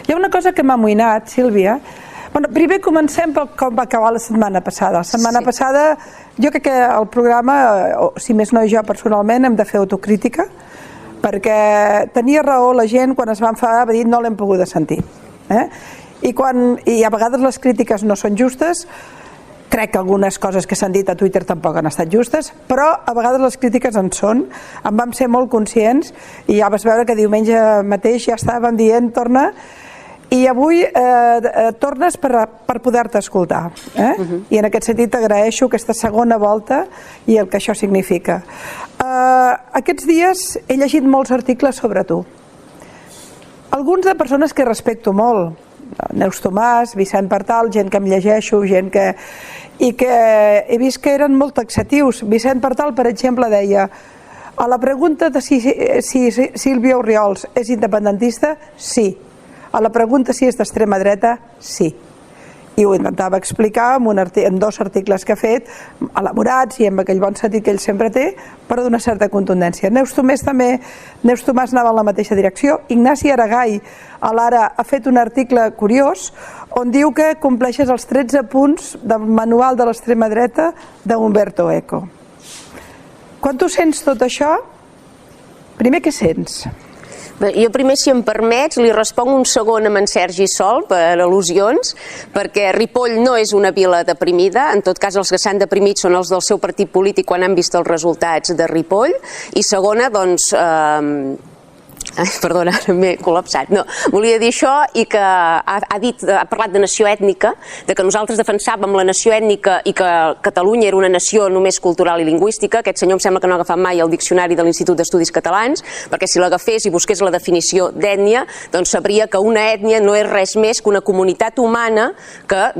Hi ha una cosa que m'ha amoïnat, Sílvia. Primer comencem per com va acabar la setmana passada. La setmana passada jo crec que el programa, si més no jo personalment, hem de fer autocrítica, perquè tenia raó la gent quan es va enfadar, va dir no l'hem pogut sentir. I a vegades les crítiques no són justes, crec que algunes coses que s'han dit a Twitter tampoc han estat justes, però a vegades les crítiques en són, en vam ser molt conscients i ja vas veure que diumenge mateix ja estàvem dient torna, i avui tornes per poder-te escoltar. I en aquest sentit t'agraeixo aquesta segona volta i el que això significa. Aquests dies he llegit molts articles sobre tu. Alguns de persones que respecto molt, Neus Tomàs, Vicent Partal, gent que em llegeixo, gent que... i que he vist que eren molt taxatius. Vicent Partal, per exemple, deia a la pregunta de si Sílvia Orriols és independentista, sí. A la pregunta si és d'extrema dreta, sí. I ho intentava explicar en dos articles que ha fet, elaborats i amb aquell bon sentit que ell sempre té, però d'una certa contundència. Neus Tomàs anava en la mateixa direcció. Ignasi Aragall, a l'Ara, ha fet un article curiós on diu que compleixes els 13 punts del manual de l'extrema dreta d'Umberto Eco. Quan tu sents tot això, primer què sents? Jo primer, si em permets, li responc un segon amb en Sergi Sol per al·lusions, perquè Ripoll no és una vila deprimida, en tot cas els que s'han deprimit són els del seu partit polític quan han vist els resultats de Ripoll, i segona, doncs... Perdona, m'he col·lapsat. No, volia dir això i que ha parlat de nació ètnica, de que nosaltres defensàvem la nació ètnica i que Catalunya era una nació només cultural i lingüística. Aquest senyor em sembla que no ha agafat mai el diccionari de l'Institut d'Estudis Catalans, perquè si l'agafés i busqués la definició d'ètnia, doncs sabria que una ètnia no és res més que una comunitat humana que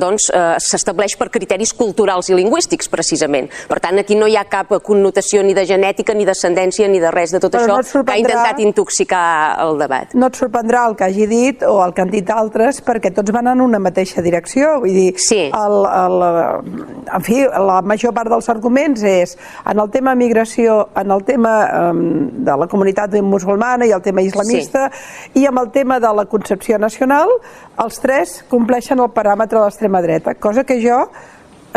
s'estableix per criteris culturals i lingüístics, precisament. Per tant, aquí no hi ha cap connotació ni de genètica, ni descendència, ni de res de tot això que ha intentat intoxicar el debat. No et sorprendrà el que hagi dit o el que han dit altres, perquè tots van en una mateixa direcció. Vull dir, en fi, la major part dels arguments és en el tema migració, en el tema de la comunitat musulmana i el tema islamista, i amb el tema de la concepció nacional, els tres compleixen el paràmetre de l'extrema dreta, cosa que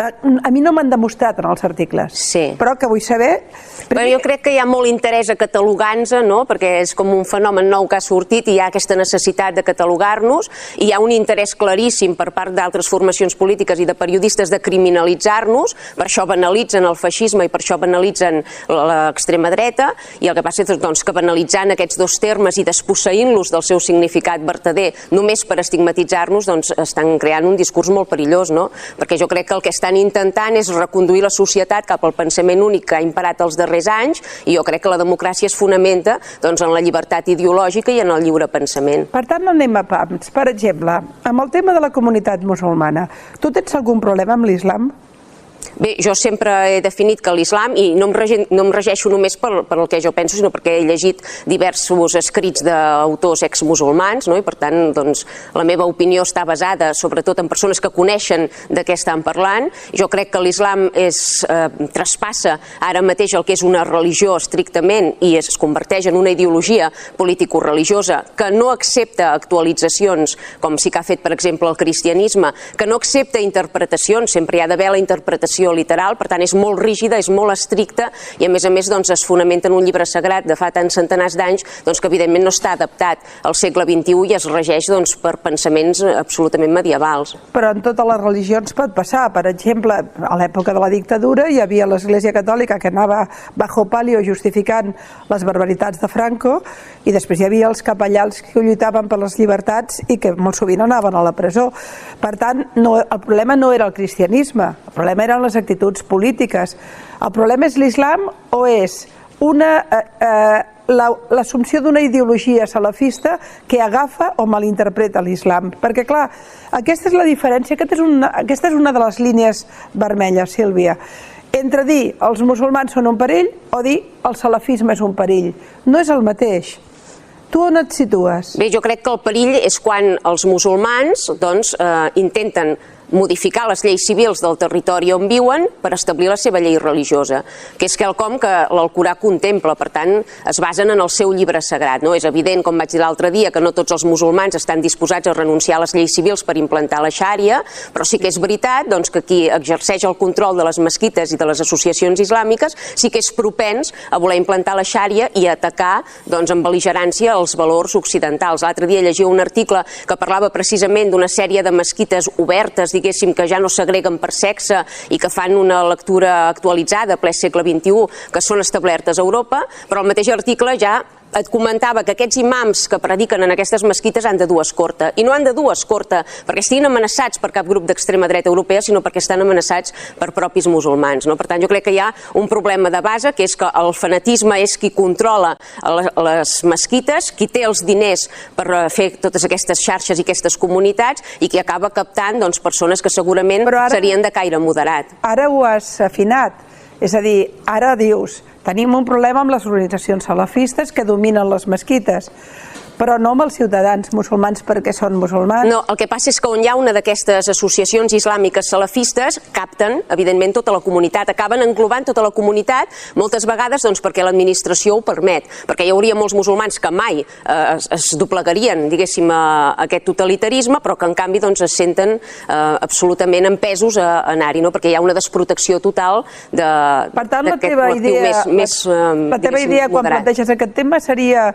a mi no m'han demostrat en els articles, però que vull saber... Jo crec que hi ha molt interès a catalogar-nos, perquè és com un fenomen nou que ha sortit i hi ha aquesta necessitat de catalogar-nos, i hi ha un interès claríssim per part d'altres formacions polítiques i de periodistes de criminalitzar-nos, per això banalitzen el feixisme i per això banalitzen l'extrema dreta, i el que passa és que banalitzant aquests dos termes i desposseint-los del seu significat vertader només per estigmatitzar-nos, estan creant un discurs molt perillós, perquè jo crec que el que estan intentant és reconduir la societat cap al pensament únic que ha imperat els darrers anys, i jo crec que la democràcia es fonamenta en la llibertat ideològica i en el lliure pensament. Per tant, no anem a pams. Per exemple, amb el tema de la comunitat musulmana, tu tens algun problema amb l'islam? Bé, jo sempre he definit que l'islam, i no em regeixo només per el que jo penso, sinó perquè he llegit diversos escrits d'autors exmusulmans, i per tant la meva opinió està basada sobretot en persones que coneixen de què estan parlant. Jo crec que l'islam traspassa ara mateix el que és una religió estrictament i es converteix en una ideologia político-religiosa que no accepta actualitzacions, com sí que ha fet per exemple el cristianisme, que no accepta interpretacions, sempre hi ha d'haver la interpretació literal, per tant és molt rígida, és molt estricta i a més es fonamenta en un llibre sagrat de fa tants centenars d'anys que evidentment no està adaptat al segle XXI i es regeix per pensaments absolutament medievals. Però en totes les religions pot passar. Per exemple, a l'època de la dictadura hi havia l'Església Catòlica que anava bajo palio justificant les barbaritats de Franco, i després hi havia els capellans que lluitaven per les llibertats i que molt sovint anaven a la presó. Per tant, el problema no era el cristianisme, el problema eren les actituds polítiques. El problema és l'islam o és l'assumpció d'una ideologia salafista que agafa o malinterpreta l'islam? Perquè, clar, aquesta és la diferència, aquesta és una de les línies vermelles, Sílvia, entre dir els musulmans són un perill o dir el salafisme és un perill. No és el mateix. Tu on et situes? Bé, jo crec que el perill és quan els musulmans intenten modificar les lleis civils del territori on viuen per establir la seva llei religiosa, que és quelcom que l'Alcorà contempla, per tant es basen en el seu llibre sagrat. És evident, com vaig dir l'altre dia, que no tots els musulmans estan disposats a renunciar a les lleis civils per implantar la xària, però sí que és veritat que qui exerceix el control de les mesquites i de les associacions islàmiques sí que és propens a voler implantar la xària i a atacar amb bel·ligerància els valors occidentals. L'altre dia llegia un article que parlava precisament d'una sèrie de mesquites obertes, diguéssim, que ja no segreguen per sexe i que fan una lectura actualitzada, ple segle XXI, que són establertes a Europa, però el mateix article ja et comentava que aquests imams que prediquen en aquestes mesquites han de dur escorta, i no han de dur escorta perquè estiguin amenaçats per cap grup d'extrema dreta europea, sinó perquè estan amenaçats per propis musulmans. Per tant, jo crec que hi ha un problema de base, que és que el fanatisme és qui controla les mesquites, qui té els diners per fer totes aquestes xarxes i aquestes comunitats, i qui acaba captant persones que segurament serien de caire moderat. Ara ho has afinat, és a dir, ara dius tenim un problema amb les organitzacions salafistes que dominen les mesquites, però no amb els ciutadans musulmans perquè són musulmans. No, el que passa és que on hi ha una d'aquestes associacions islàmiques salafistes capten, evidentment, tota la comunitat, acaben englobant tota la comunitat, moltes vegades perquè l'administració ho permet, perquè hi hauria molts musulmans que mai es doblegarien, diguéssim, a aquest totalitarisme, però que en canvi es senten absolutament empesos a anar-hi, perquè hi ha una desprotecció total d'aquest col·lectiu més moderat. La teva idea quan planteges aquest tema seria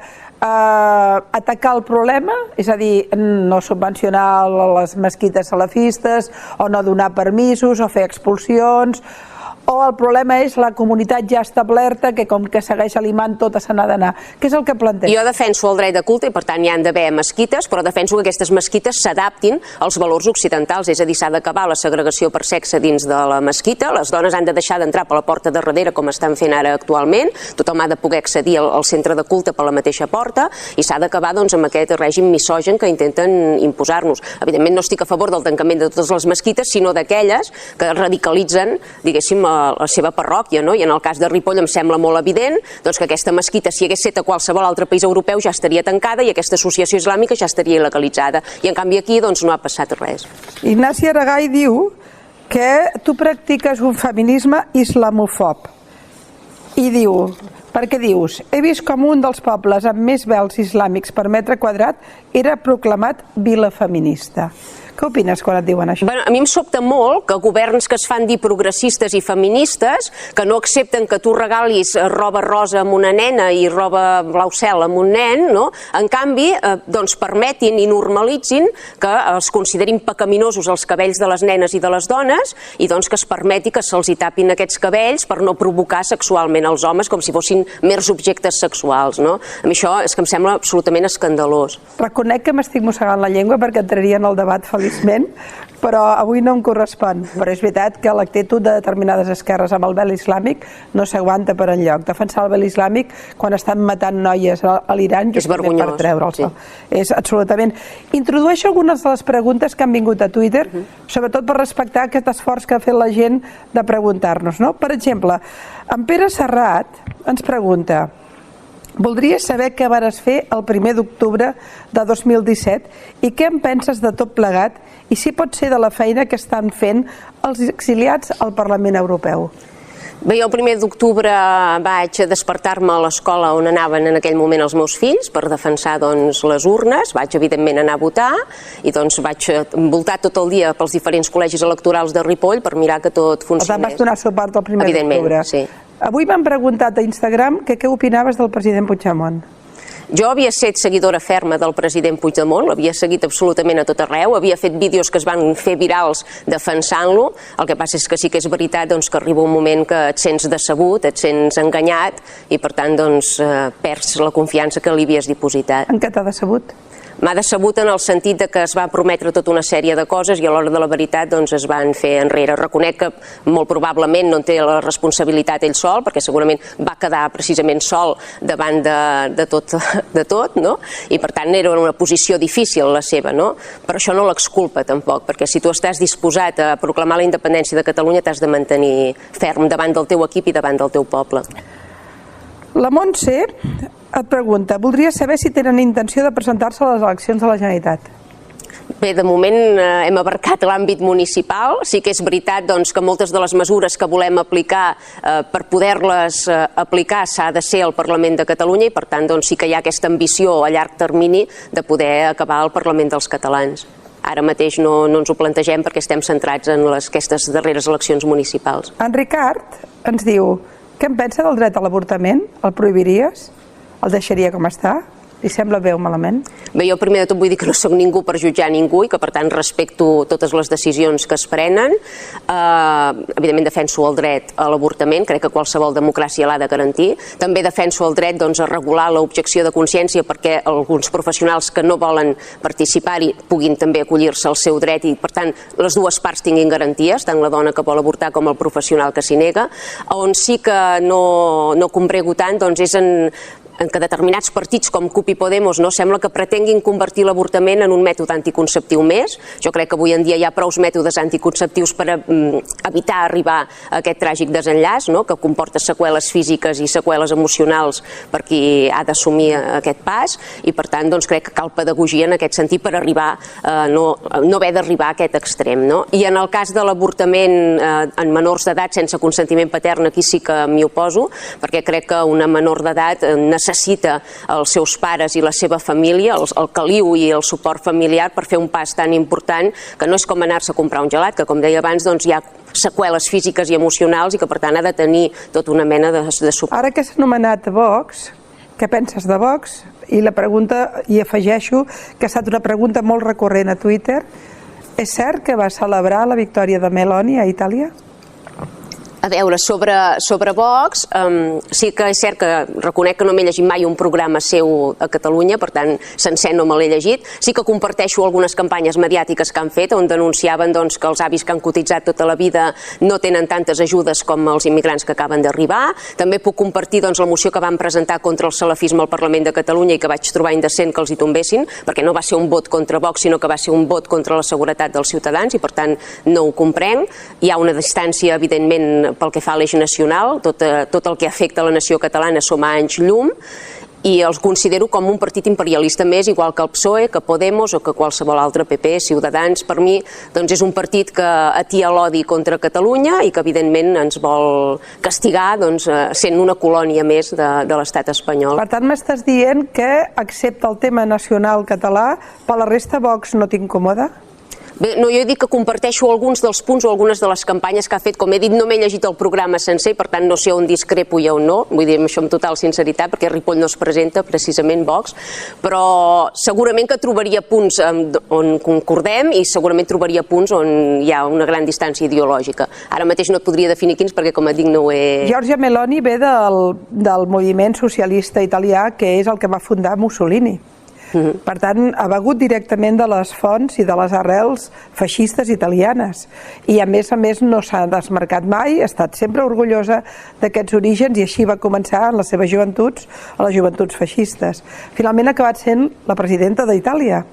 atacar el problema, és a dir, no subvencionar les mesquites salafistes o no donar permisos o fer expulsions, o el problema és la comunitat ja establerta que com que segueix l'imam tota se n'ha d'anar. Què és el que planteja? Jo defenso el dret de culte i per tant hi han d'haver mesquites, però defenso que aquestes mesquites s'adaptin als valors occidentals, és a dir, s'ha d'acabar la segregació per sexe dins de la mesquita, les dones han de deixar d'entrar per la porta de darrere com estan fent ara actualment, tothom ha de poder accedir al centre de culte per la mateixa porta i s'ha d'acabar amb aquest règim misògin que intenten imposar-nos. Evidentment no estic a favor del tancament de totes les mesquites, sinó d'aquelles que radicalitzen, diguéssim, la seva parròquia, i en el cas de Ripoll em sembla molt evident que aquesta mesquita, si hagués estat a qualsevol altre país europeu, ja estaria tancada i aquesta associació islàmica ja estaria il·legalitzada, i en canvi aquí no ha passat res. Ignasi Aragay diu que tu practiques un feminisme islamofòb i diu, perquè dius, he vist com un dels pobles amb més vels islàmics per metre quadrat era proclamat vila feminista. Què opines quan et diuen això? A mi em sobta molt que governs que es fan dir progressistes i feministes, que no accepten que tu regalis roba rosa a una nena i roba blau cel a un nen, en canvi permetin i normalitzin que es considerin pecaminosos els cabells de les nenes i de les dones i que es permeti que se'ls hi tapin aquests cabells per no provocar sexualment els homes com si fossin mers objectes sexuals. A mi això és que em sembla absolutament escandalós. Reconec que m'estic mossegant la llengua perquè entraria en el debat feliçment, però avui no em correspon. Però és veritat que l'actitud de determinades esquerres amb el vel islàmic no s'aguanta per enlloc. Defensar el vel islàmic quan estan matant noies a l'Iran justament per treure'ls. És absolutament... Introdueixo algunes de les preguntes que han vingut a Twitter, sobretot per respectar aquest esforç que ha fet la gent de preguntar-nos. Per exemple, en Pere Serrat ens pregunta: voldria saber què vares fer el 1 d'octubre de 2017 i què en penses de tot plegat i si pot ser de la feina que estan fent els exiliats al Parlament Europeu. Bé, jo el 1 d'octubre vaig despertar-me a l'escola on anaven en aquell moment els meus fills per defensar les urnes, vaig evidentment anar a votar i vaig voltar tot el dia pels diferents col·legis electorals de Ripoll per mirar que tot funcionés. Per tant, vas donar suport al 1 d'octubre. Evidentment, sí. Avui m'han preguntat a Instagram què opinaves del president Puigdemont. Jo havia estat seguidora ferma del president Puigdemont, l'havia seguit absolutament a tot arreu, havia fet vídeos que es van fer virals defensant-lo, el que passa és que sí que és veritat que arriba un moment que et sents decebut, et sents enganyat i per tant perds la confiança que li havies dipositat. En què t'ha decebut? M'ha decebut en el sentit que es va prometre tota una sèrie de coses i a l'hora de la veritat es van fer enrere. Reconec que molt probablement no en té la responsabilitat ell sol, perquè segurament va quedar precisament sol davant de tot, i per tant era una posició difícil la seva, però això no l'exculpa tampoc, perquè si tu estàs disposat a proclamar la independència de Catalunya t'has de mantenir ferm davant del teu equip i davant del teu poble. La Montse et pregunta: voldria saber si tenen intenció de presentar-se a les eleccions de la Generalitat. Bé, de moment hem abarcat l'àmbit municipal. Sí que és veritat que moltes de les mesures que volem aplicar, per poder-les aplicar s'ha de ser al Parlament de Catalunya i per tant sí que hi ha aquesta ambició a llarg termini de poder acabar al Parlament dels catalans. Ara mateix no ens ho plantegem perquè estem centrats en aquestes darreres eleccions municipals. En Ricard ens diu: què en pensa del dret a l'avortament? El prohibiries? El deixaria com està? Li sembla bé o malament? Bé, jo primer de tot vull dir que no soc ningú per jutjar ningú i que per tant respecto totes les decisions que es prenen. Evidentment defenso el dret a l'avortament, crec que qualsevol democràcia l'ha de garantir. També defenso el dret a regular l'objecció de consciència perquè alguns professionals que no volen participar-hi puguin també acollir-se al seu dret i per tant les dues parts tinguin garanties, tant la dona que vol avortar com el professional que s'hi nega. On sí que no combrego tant és en que determinats partits com CUP i Podemos sembla que pretenguin convertir l'avortament en un mètode anticonceptiu més. Jo crec que avui en dia hi ha prous mètodes anticonceptius per evitar arribar a aquest tràgic desenllaç, que comporta seqüeles físiques i seqüeles emocionals per qui ha d'assumir aquest pas i per tant crec que cal pedagogia en aquest sentit per arribar no haver d'arribar a aquest extrem. I en el cas de l'avortament en menors d'edat sense consentiment patern, aquí sí que m'hi oposo perquè crec que una menor d'edat necessita els seus pares i la seva família, el caliu i el suport familiar per fer un pas tan important que no és com anar-se a comprar un gelat, que com deia abans hi ha seqüeles físiques i emocionals i que per tant ha de tenir tota una mena de suport. Ara que s'ha anomenat Vox, què penses de Vox? I la pregunta, i afegeixo que ha estat una pregunta molt recurrent a Twitter, és cert que va celebrar la victòria de Meloni a Itàlia? A veure, sobre Vox, sí que és cert que reconec que no m'he llegit mai un programa seu a Catalunya, per tant, sencer no me l'he llegit. Sí que comparteixo algunes campanyes mediàtiques que han fet, on denunciaven que els avis que han cotitzat tota la vida no tenen tantes ajudes com els immigrants que acaben d'arribar. També puc compartir la moció que van presentar contra el salafisme al Parlament de Catalunya i que vaig trobar indecent que els hi tombessin, perquè no va ser un vot contra Vox, sinó que va ser un vot contra la seguretat dels ciutadans i, per tant, no ho comprenc. Hi ha una distància, evidentment, pel que fa a l'eix nacional, tot el que afecta a la nació catalana som a anys llum i els considero com un partit imperialista més, igual que el PSOE, que Podemos o que qualsevol altre, PP, Ciutadans. Per mi és un partit que atia l'odi contra Catalunya i que evidentment ens vol castigar sent una colònia més de l'estat espanyol. Per tant, m'estàs dient que excepte el tema nacional català, per la resta Vox no t'incomoda? Bé, no, jo he dit que comparteixo alguns dels punts o algunes de les campanyes que ha fet. Com he dit, no m'he llegit el programa sencer i per tant no sé on discrepo i on no, vull dir això amb total sinceritat perquè Ripoll no es presenta precisament Vox, però segurament que trobaria punts on concordem i segurament trobaria punts on hi ha una gran distància ideològica. Ara mateix no et podria definir quins perquè, com et dic, no ho he... Giorgia Meloni ve del moviment socialista italià, que és el que va fundar Mussolini. Per tant, ha begut directament de les fonts i de les arrels feixistes italianes i a més no s'ha desmarcat mai, ha estat sempre orgullosa d'aquests orígens i així va començar en les seves joventuts, a les joventuts feixistes. Finalment ha acabat sent la presidenta d'Itàlia,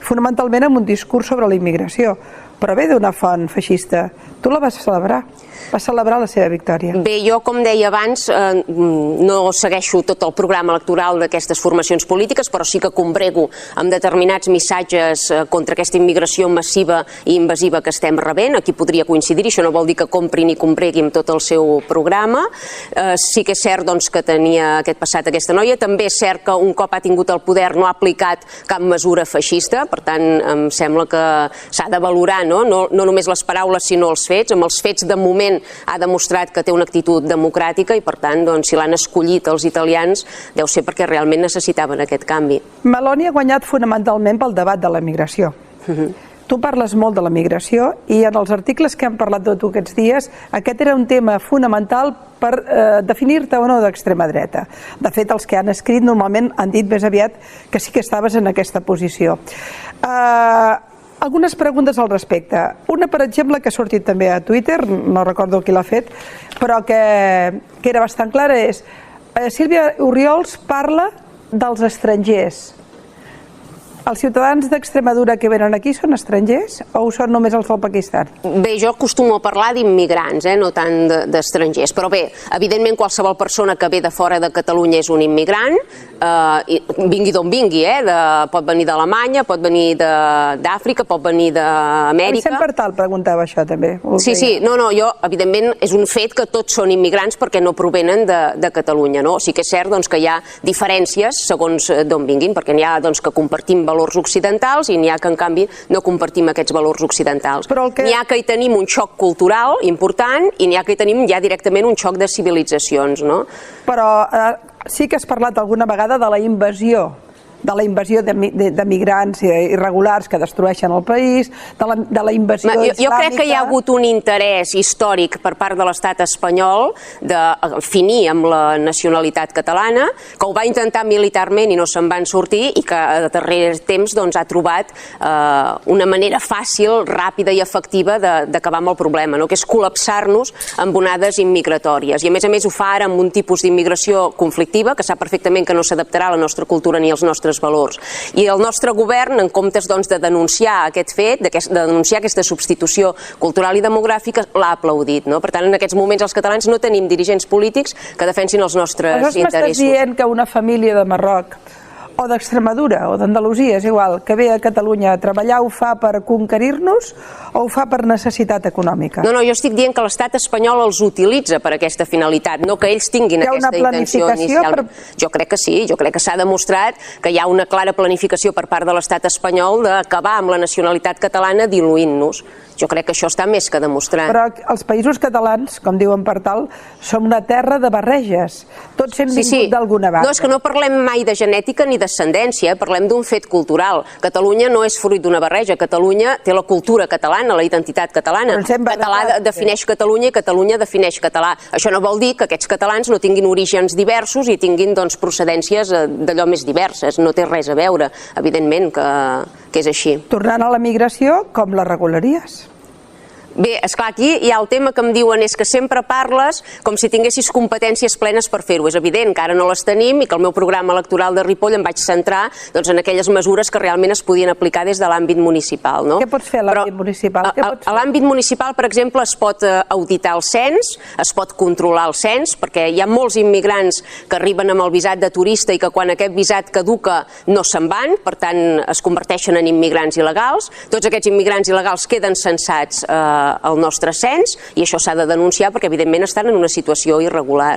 fonamentalment amb un discurs sobre la immigració, però ve d'una font feixista. Tu la vas celebrar. Va celebrar la seva victòria. Bé, jo, com deia abans, no segueixo tot el programa electoral d'aquestes formacions polítiques, però sí que combrego amb determinats missatges contra aquesta immigració massiva i invasiva que estem rebent. Aquí podria coincidir, això no vol dir que compri ni combregui amb tot el seu programa. Sí que és cert que tenia aquest passat aquesta noia. També és cert que un cop ha tingut el poder no ha aplicat cap mesura feixista, per tant, em sembla que s'ha de valorar no només les paraules, sinó els fets. Amb els fets, de moment, ha demostrat que té una actitud democràtica i, per tant, si l'han escollit els italians, deu ser perquè realment necessitaven aquest canvi. Meloni ha guanyat fonamentalment pel debat de la migració. Tu parles molt de la migració i en els articles que hem parlat de tu aquests dies, aquest era un tema fonamental per definir-te o no d'extrema dreta. De fet, els que han escrit normalment han dit més aviat que sí que estaves en aquesta posició. Algunes preguntes al respecte. Una, per exemple, que ha sortit també a Twitter, no recordo qui l'ha fet, però que era bastant clara, és Sílvia Orriols parla dels estrangers. Els ciutadans d'Extremadura que venen aquí són estrangers o ho són només els del Pakistan? Bé, jo acostumo a parlar d'immigrants, no tant d'estrangers, però bé, evidentment qualsevol persona que ve de fora de Catalunya és un immigrant, vingui d'on vingui, pot venir d'Alemanya, pot venir d'Àfrica, pot venir d'Amèrica. Vicent Partal preguntava això també. Sí, jo, evidentment, és un fet que tots són immigrants perquè no provenen de Catalunya, no? Sí que és cert que hi ha diferències segons d'on vinguin, perquè n'hi ha que compartim valors occidentals i n'hi ha que, en canvi, no compartim aquests valors occidentals. N'hi ha que hi tenim un xoc cultural important i n'hi ha que hi tenim ja directament un xoc de civilitzacions, no? Però sí que has parlat alguna vegada de la invasió de migrants irregulars que destrueixen el país, de la invasió islàmica... Jo crec que hi ha hagut un interès històric per part de l'estat espanyol de finir amb la nacionalitat catalana, que ho va intentar militarment i no se'n van sortir i que a darrer temps ha trobat una manera fàcil, ràpida i efectiva d'acabar amb el problema, que és col·lapsar-nos amb onades immigratòries. I a més ho fa ara amb un tipus d'immigració conflictiva que sap perfectament que no s'adaptarà a la nostra cultura ni als nostres valors. I el nostre govern, en comptes de denunciar aquest fet, de denunciar aquesta substitució cultural i demogràfica, l'ha aplaudit. Per tant, en aquests moments els catalans no tenim dirigents polítics que defensin els nostres interessos. M'estàs dient que una família de Marroc o d'Extremadura o d'Andalusia, és igual, que ve a Catalunya a treballar, ho fa per conquerir-nos o ho fa per necessitat econòmica? No, jo estic dient que l'estat espanyol els utilitza per aquesta finalitat, no que ells tinguin aquesta intenció inicial. Jo crec que sí, jo crec que s'ha demostrat que hi ha una clara planificació per part de l'estat espanyol d'acabar amb la nacionalitat catalana diluint-nos. Jo crec que això està més que demostrat. Però els països catalans, com diuen Partal, som una terra de barreges. Tots hem vingut d'alguna banda. No, és que no parlem mai de genètica ni descendència, parlem d'un fet cultural. Catalunya no és fruit d'una barreja. Catalunya té la cultura catalana, la identitat catalana. Català defineix Catalunya i Catalunya defineix català. Això no vol dir que aquests catalans no tinguin orígens diversos i tinguin procedències d'allò més diverses. No té res a veure, evidentment que és així. Tornant a la migració, com la regularies? Bé, esclar, aquí hi ha el tema que em diuen és que sempre parles com si tinguessis competències plenes per fer-ho. És evident que ara no les tenim i que el meu programa electoral de Ripoll em vaig centrar en aquelles mesures que realment es podien aplicar des de l'àmbit municipal. Què pots fer a l'àmbit municipal? A l'àmbit municipal, per exemple, es pot auditar el cens, es pot controlar el cens, perquè hi ha molts immigrants que arriben amb el visat de turista i que quan aquest visat caduca no se'n van, per tant es converteixen en immigrants il·legals. Tots aquests immigrants il·legals queden censats el nostre cens i això s'ha de denunciar perquè evidentment estan en una situació irregular.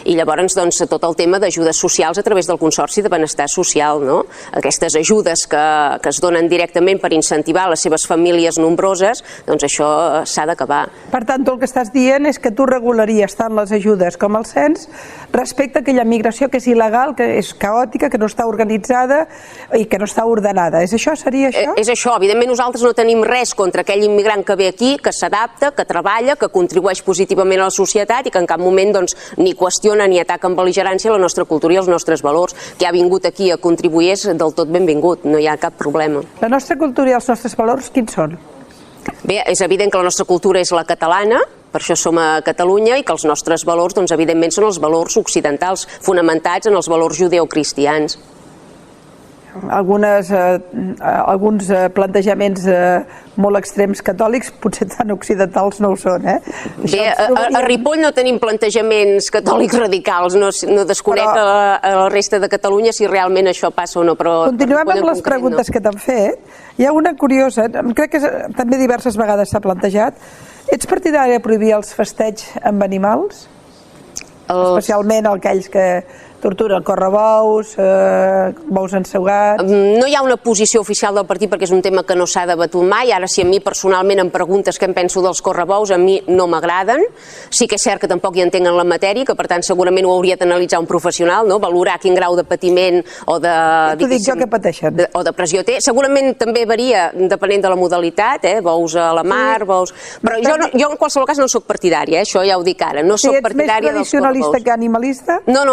I llavors tot el tema d'ajudes socials a través del Consorci de Benestar Social, aquestes ajudes que es donen directament per incentivar les seves famílies nombroses, doncs això s'ha d'acabar. Per tant, el que estàs dient és que tu regularies tant les ajudes com el cens respecte a aquella migració que és il·legal, que és caòtica, que no està organitzada i que no està ordenada. És això? Seria això? És això. Evidentment nosaltres no tenim res contra aquell immigrant que ve aquí, que s'adapta, que treballa, que contribueix positivament a la societat i que en cap moment ni qüestiona ni ataca amb bel·ligerància la nostra cultura i els nostres valors. Qui ha vingut aquí a contribuir és del tot benvingut, no hi ha cap problema. La nostra cultura i els nostres valors, quins són? Bé, és evident que la nostra cultura és la catalana, per això som a Catalunya, i que els nostres valors, evidentment, són els valors occidentals, fonamentats en els valors judeocristians. Alguns plantejaments molt extrems catòlics, potser tan occidentals no ho són, Bé, a Ripoll no tenim plantejaments catòlics radicals, no desconec a la resta de Catalunya si realment això passa o no, però... Continuem amb les preguntes que t'han fet. Hi ha una curiosa, crec que també diverses vegades s'ha plantejat. Ets partidari de prohibir els festeigs amb animals? Especialment aquells que torturen correbous, bous ensegats... No hi ha una posició oficial del partit perquè és un tema que no s'ha debatut mai. Ara, si a mi personalment em preguntes què em penso dels correbous, a mi no m'agraden. Sí que és cert que tampoc hi entenc en la matèria, que per tant segurament ho hauria d'analitzar un professional, valorar quin grau de patiment o de... T'ho dic jo que pateixen. O de pressió té. Segurament també varia depenent de la modalitat, bous a la mar, bous... Però jo en qualsevol cas no soc partidària, això ja ho dic ara. No soc partidària dels correbous. Ets més tradicionalista que animalista? No,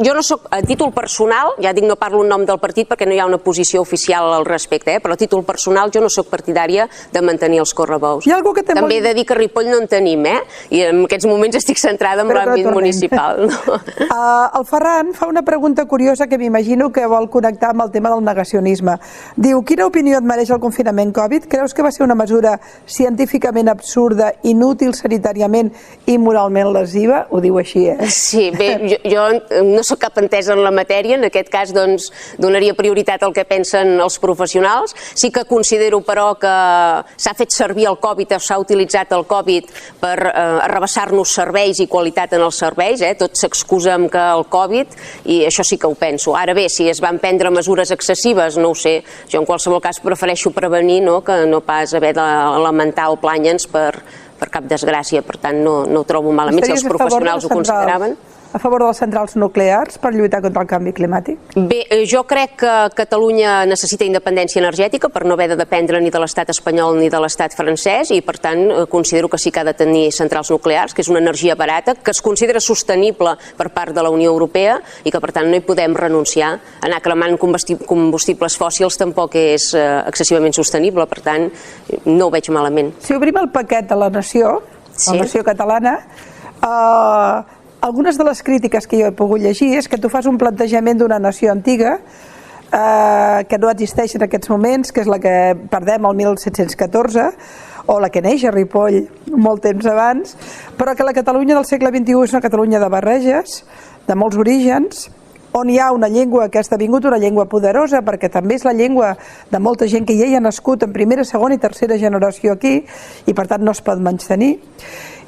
Jo no soc, a títol personal, ja dic, no parlo en nom del partit perquè no hi ha una posició oficial al respecte, però a títol personal jo no soc partidària de mantenir els correbous. També he de dir que a Ripoll no en tenim, i en aquests moments estic centrada en l'àmbit municipal. El Ferran fa una pregunta curiosa que m'imagino que vol connectar amb el tema del negacionisme. Diu, quina opinió et mereix el confinament Covid? Creus que va ser una mesura científicament absurda, inútil sanitàriament i moralment lesiva? Ho diu així, Sí, bé, jo no sóc cap entesa en la matèria, en aquest cas doncs donaria prioritat al que pensen els professionals. Sí que considero però que s'ha fet servir el Covid, s'ha utilitzat el Covid per arrabassar-nos serveis i qualitat en els serveis, tot s'excusa amb que el Covid, i això sí que ho penso. Ara bé, si es van prendre mesures excessives, no ho sé, jo en qualsevol cas prefereixo prevenir que no pas haver de lamentar o plànyer per cap desgràcia, per tant no ho trobo malament si els professionals ho consideraven. A favor de les centrals nuclears per lluitar contra el canvi climàtic? Bé, jo crec que Catalunya necessita independència energètica per no haver de dependre ni de l'estat espanyol ni de l'estat francès, i per tant considero que sí que ha de tenir centrals nuclears, que és una energia barata, que es considera sostenible per part de la Unió Europea i que per tant no hi podem renunciar. Anar cremant combustibles fòssils tampoc és excessivament sostenible, per tant no ho veig malament. Si obrim el paquet de la nació, la nació catalana, algunes de les crítiques que jo he pogut llegir és que tu fas un plantejament d'una nació antiga que no existeix en aquests moments, que és la que perdem el 1714, o la que neix a Ripoll molt temps abans, però que la Catalunya del segle XXI és una Catalunya de barreges, de molts orígens, on hi ha una llengua que ha esdevingut una llengua poderosa, perquè també és la llengua de molta gent que ja hi ha nascut en primera, segona i tercera generació aquí, i per tant no es pot menystenir.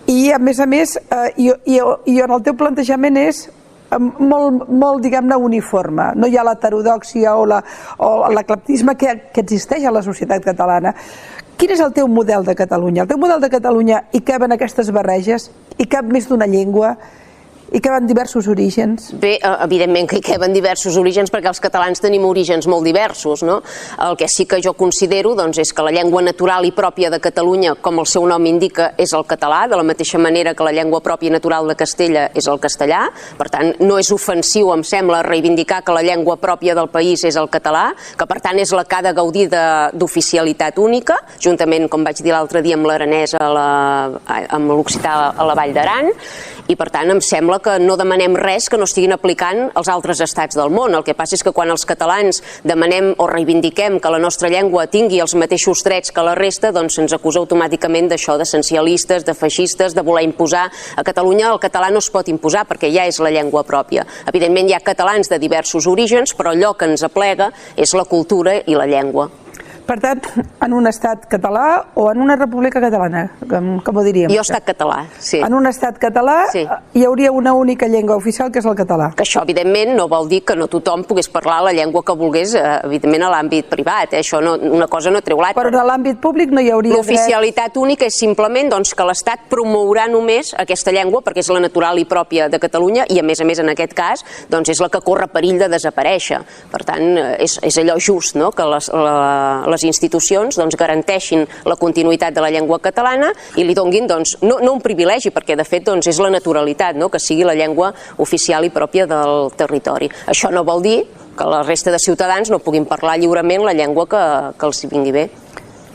I a més, i en el teu plantejament és molt diguem-ne, uniforme. No hi ha l'heterodòxia o l'eclectisme que existeix a la societat catalana. Quin és el teu model de Catalunya? El teu model de Catalunya hi caben aquestes barreges? Hi cap més d'una llengua? I que van diversos orígens? Bé, evidentment que hi caben diversos orígens perquè els catalans tenim orígens molt diversos, no? El que sí que jo considero és que la llengua natural i pròpia de Catalunya, com el seu nom indica, és el català, de la mateixa manera que la llengua pròpia i natural de Castella és el castellà. Per tant, no és ofensiu, em sembla, reivindicar que la llengua pròpia del país és el català, que per tant és la que ha de gaudir d'oficialitat única, juntament, com vaig dir l'altre dia, amb l'aranès, amb l'occità a la Vall d'Aran, i per tant em sembla que no demanem res que no estiguin aplicant els altres estats del món. El que passa és que quan els catalans demanem o reivindiquem que la nostra llengua tingui els mateixos drets que la resta, doncs se'ns acusa automàticament d'això, d'essencialistes, de feixistes, de voler imposar. A Catalunya el català no es pot imposar perquè ja és la llengua pròpia. Evidentment hi ha catalans de diversos orígens, però allò que ens aplega és la cultura i la llengua. Per tant, en un estat català o en una república catalana, com ho diríem? Jo estat català, sí. En un estat català hi hauria una única llengua oficial, que és el català. Que això, evidentment, no vol dir que no tothom pogués parlar la llengua que volgués, evidentment, a l'àmbit privat. Això una cosa no treu l'altra. Però en l'àmbit públic no hi hauria l'oficialitat única és simplement que l'Estat promourà només aquesta llengua, perquè és la natural i pròpia de Catalunya, i a més, en aquest cas, és la que corre perill de desaparèixer. Per tant, és allò just, que les institucions garanteixin la continuïtat de la llengua catalana i li donguin no un privilegi, perquè de fet és la naturalitat, que sigui la llengua oficial i pròpia del territori. Això no vol dir que la resta de ciutadans no puguin parlar lliurement la llengua que els vingui bé.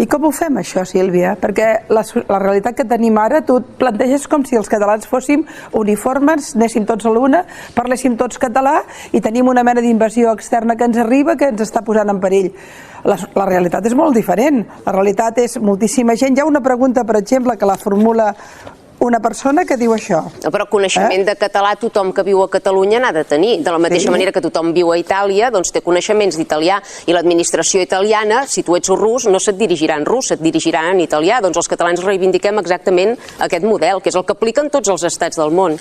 I com ho fem, això, Sílvia? Perquè la realitat que tenim ara, tu planteges com si els catalans fóssim uniformes, anéssim tots a l'una, parléssim tots català i tenim una mena d'invasió externa que ens arriba que ens està posant en perill. La realitat és molt diferent. La realitat és moltíssima gent. Hi ha una pregunta, per exemple, que la formula una persona que diu això. Però coneixement de català tothom que viu a Catalunya n'ha de tenir. De la mateixa manera que tothom viu a Itàlia, té coneixements d'italià, i l'administració italiana, si tu ets rus, no se't dirigirà en rus, se't dirigirà en italià. Doncs els catalans reivindiquem exactament aquest model, que és el que apliquen tots els estats del món.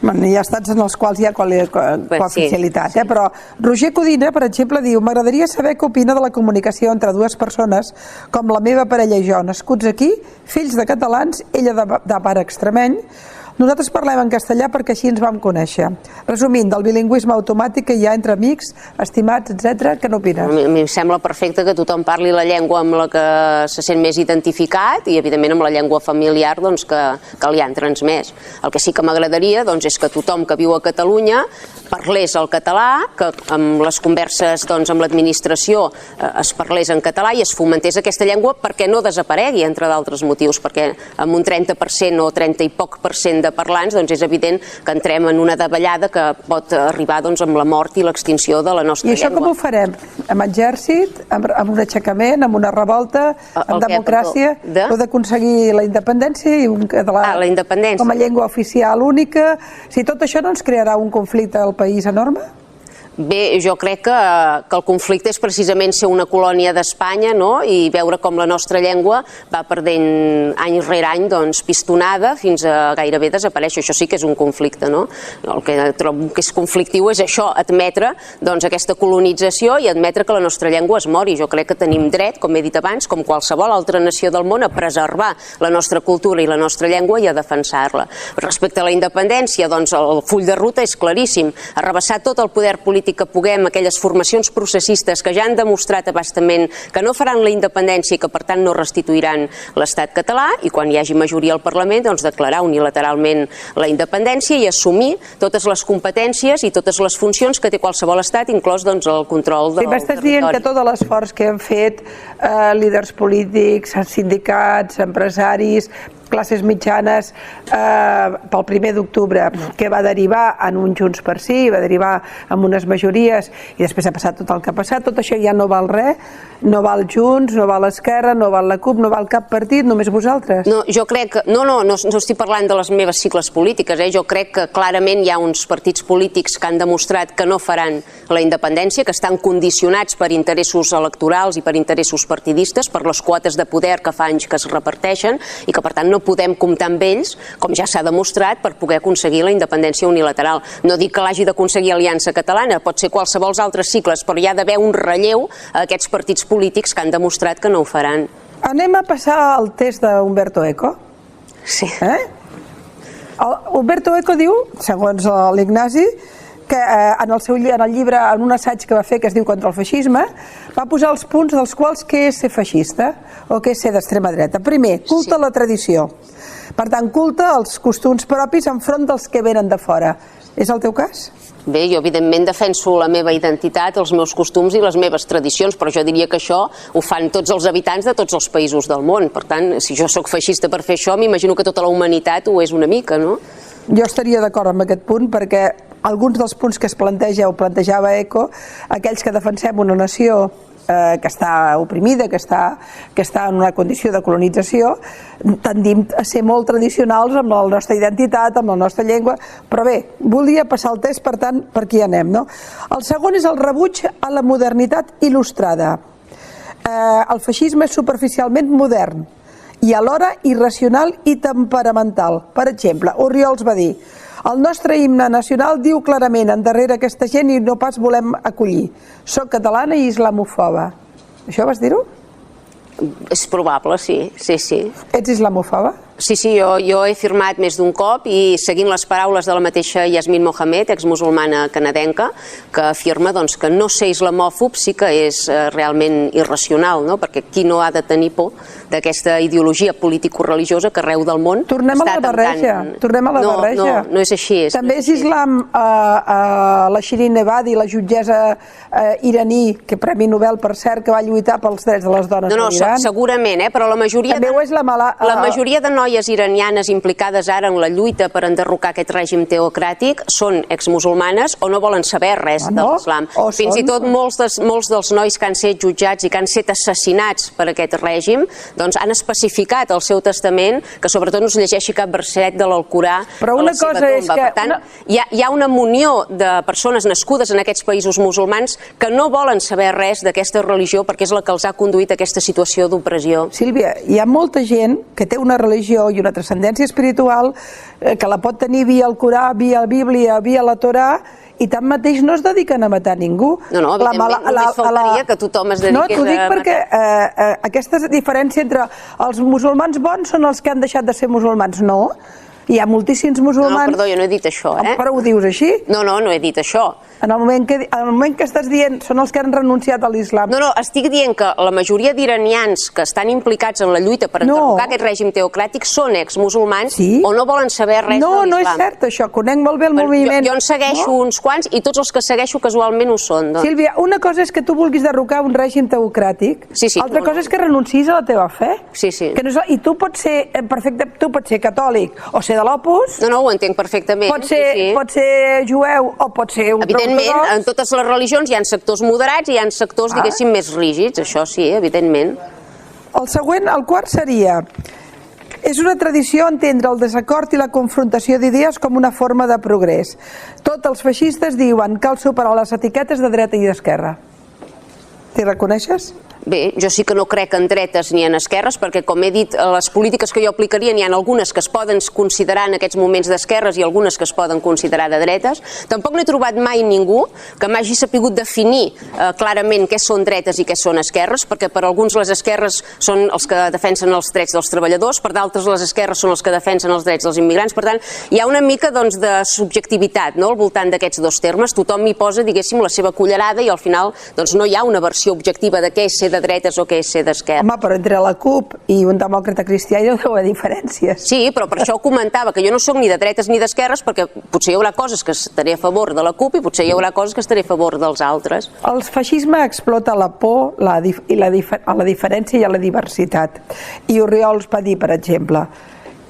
Hi ha estats en els quals hi ha cooficialitat, però Roger Codina, per exemple, diu: m'agradaria saber què opina de la comunicació entre dues persones com la meva parella i jo, nascuts aquí, fills de catalans, ella de pare extremeny. Nosaltres parlem en castellà perquè així ens vam conèixer. Resumint, del bilingüisme automàtic que hi ha entre amics, estimats, etc. Què n'opines? A mi em sembla perfecte que tothom parli la llengua amb la que se sent més identificat i, evidentment, amb la llengua familiar doncs, que li han transmès. El que sí que m'agradaria doncs, és que tothom que viu a Catalunya parlés el català, que amb les converses doncs, amb l'administració es parlés en català i es fomentés aquesta llengua perquè no desaparegui, entre d'altres motius, perquè amb un 30% o 30 i poc per cent de parlants doncs és evident que entrem en una davallada que pot arribar doncs, amb la mort i l'extinció de la nostra llengua. I això com ho farem? Amb exèrcit, amb un aixecament, amb una revolta, amb democràcia? O d'aconseguir la independència i un català com a llengua oficial única? Si tot això no ens crearà un conflicte al país enorme? Bé, jo crec que el conflicte és precisament ser una colònia d'Espanya, no? I veure com la nostra llengua va perdent any rere any doncs, pistonada fins a gairebé desaparèixer. Això sí que és un conflicte, no? El que trobo que és conflictiu és això, admetre doncs, aquesta colonització i admetre que la nostra llengua es mori. Jo crec que tenim dret, com he dit abans, com qualsevol altra nació del món, a preservar la nostra cultura i la nostra llengua i a defensar-la. Respecte a la independència, doncs, el full de ruta és claríssim. Arrabassar tot el poder polític que puguem, aquelles formacions processistes que ja han demostrat abastament que no faran la independència i que per tant no restituiran l'estat català, i quan hi hagi majoria al Parlament doncs declarar unilateralment la independència i assumir totes les competències i totes les funcions que té qualsevol estat, inclòs doncs, el control del territori. M'estàs dient que tot l'esforç que han fet líders polítics, sindicats, empresaris, classes mitjanes pel 1 d'octubre, que va derivar en un Junts per Sí, va derivar en unes majories i després ha passat tot el que ha passat, tot això ja no val res, no val Junts, no val Esquerra, no val la CUP, no val cap partit, només vosaltres. No, jo crec que... No estic parlant de les meves cicles polítiques, jo crec que clarament hi ha uns partits polítics que han demostrat que no faran la independència, que estan condicionats per interessos electorals i per interessos partidistes, per les quotes de poder que fa anys que es reparteixen i que per tant no podem comptar amb ells, com ja s'ha demostrat, per poder aconseguir la independència unilateral. No dic que l'hagi d'aconseguir Aliança Catalana, pot ser qualsevol altres cicles, però hi ha d'haver un relleu a aquests partits polítics que han demostrat que no ho faran. Anem a passar al test d'Umberto Eco? Sí. Umberto Eco diu, segons l'Ignasi, que en el llibre, en un assaig que va fer que es diu Contra el feixisme, va posar els punts dels quals què és ser feixista o què és ser d'extrema dreta. Primer, culte a la tradició. Per tant, culte als costums propis enfront dels que venen de fora. És el teu cas? Bé, jo evidentment defenso la meva identitat, els meus costums i les meves tradicions, però jo diria que això ho fan tots els habitants de tots els països del món. Per tant, si jo sóc feixista per fer això, m'imagino que tota la humanitat ho és una mica, no? Jo estaria d'acord amb aquest punt perquè alguns dels punts que es planteja o plantejava Eco, aquells que defensem una nació que està oprimida, que està en una condició de colonització, tendim a ser molt tradicionals amb la nostra identitat, amb la nostra llengua, però bé, volia passar el test, per tant, per aquí anem, no? El segon és el rebuig a la modernitat il·lustrada. El feixisme és superficialment modern i alhora irracional i temperamental. Per exemple, Orriols va dir: el nostre himne nacional diu clarament endarrere aquesta gent i no pas volem acollir. Soc catalana i islamofoba. Això vas dir-ho? És probable, sí. Ets islamofoba? Sí, jo he firmat més d'un cop i seguint les paraules de la mateixa Yasmin Mohamed, exmusulmana canadenca, que afirma doncs, que no ser islamòfob sí que és realment irracional, no? Perquè qui no ha de tenir por d'aquesta ideologia político-religiosa que arreu del món tornem a la barreja. No és així. També és islam la Shirin Ebadi, la jutgessa iraní, que Premi Nobel, per cert, que va lluitar pels drets de les dones a l'Iran. Segurament, però la majoria de noies iranianes implicades ara en la lluita per enderrocar aquest règim teocràtic són exmusulmanes o no volen saber res de l'islam. Fins i tot molts dels nois que han estat jutjats i que han estat assassinats per aquest règim doncs han especificat al seu testament que sobretot no es llegeixi cap verset de l'Alcorà a la seva tomba. Per tant, hi ha una munió de persones nascudes en aquests països musulmans que no volen saber res d'aquesta religió perquè és la que els ha conduït a aquesta situació d'opressió. Sílvia, hi ha molta gent que té una religió i una transcendència espiritual que la pot tenir via el Corà, via la Bíblia, via la Torà, i tanmateix no es dediquen a matar ningú. No, evidentment, només faltaria que tothom es dediqués a matar. No, t'ho dic perquè aquesta diferència entre els musulmans bons són els que han deixat de ser musulmans. No, Hi ha moltíssims No, musulmans... perdó, jo no he dit això, eh? Però ho dius així? No, no he dit això. En el moment que estàs dient són els que han renunciat a l'islam. No, estic dient que la majoria d'iranians que estan implicats en la lluita per enderrocar aquest règim teocràtic són exmusulmans o no volen saber res de l'islam. No és cert això, conec molt bé el moviment. Jo en segueixo uns quants i tots els que segueixo casualment ho són. Sílvia, una cosa és que tu vulguis derrocar un règim teocràtic, altra cosa és que renunciïs a la teva fe. Sí. I tu pots ser perfecte, tu pots ser catòlic o ser de l'Opus. No, ho entenc perfectament. Pot ser jueu o pot ser ultraortodox. Evidentment, en totes les religions hi ha sectors moderats i hi ha sectors, diguéssim, més rígids, això sí, evidentment. El següent, el quart seria: és una tradició entendre el desacord i la confrontació d'idees com una forma de progrés. Tots els feixistes diuen que cal superar les etiquetes de dreta i d'esquerra. T'hi reconeixes? Bé, jo sí que no crec en dretes ni en esquerres, perquè, com he dit, les polítiques que jo aplicaria n'hi ha algunes que es poden considerar en aquests moments d'esquerres i algunes que es poden considerar de dretes. Tampoc no he trobat mai ningú que m'hagi sapigut definir clarament què són dretes i què són esquerres, perquè per alguns les esquerres són els que defensen els drets dels treballadors, per d'altres les esquerres són els que defensen els drets dels immigrants. Per tant, hi ha una mica de subjectivitat al voltant d'aquests dos termes. Tothom hi posa, diguéssim, la seva cullerada i al final no hi ha una versió objectiva de què és ser de dretes o què és ser d'esquerra. Home, però entre la CUP i un demòcrata cristià hi deu haver diferències. Sí, però per això comentava que jo no soc ni de dretes ni d'esquerres, perquè potser hi haurà coses que estaré a favor de la CUP i potser hi haurà coses que estaré a favor dels altres. El feixisme explota la por, a la diferència i a la diversitat. I Oriols va dir, per exemple,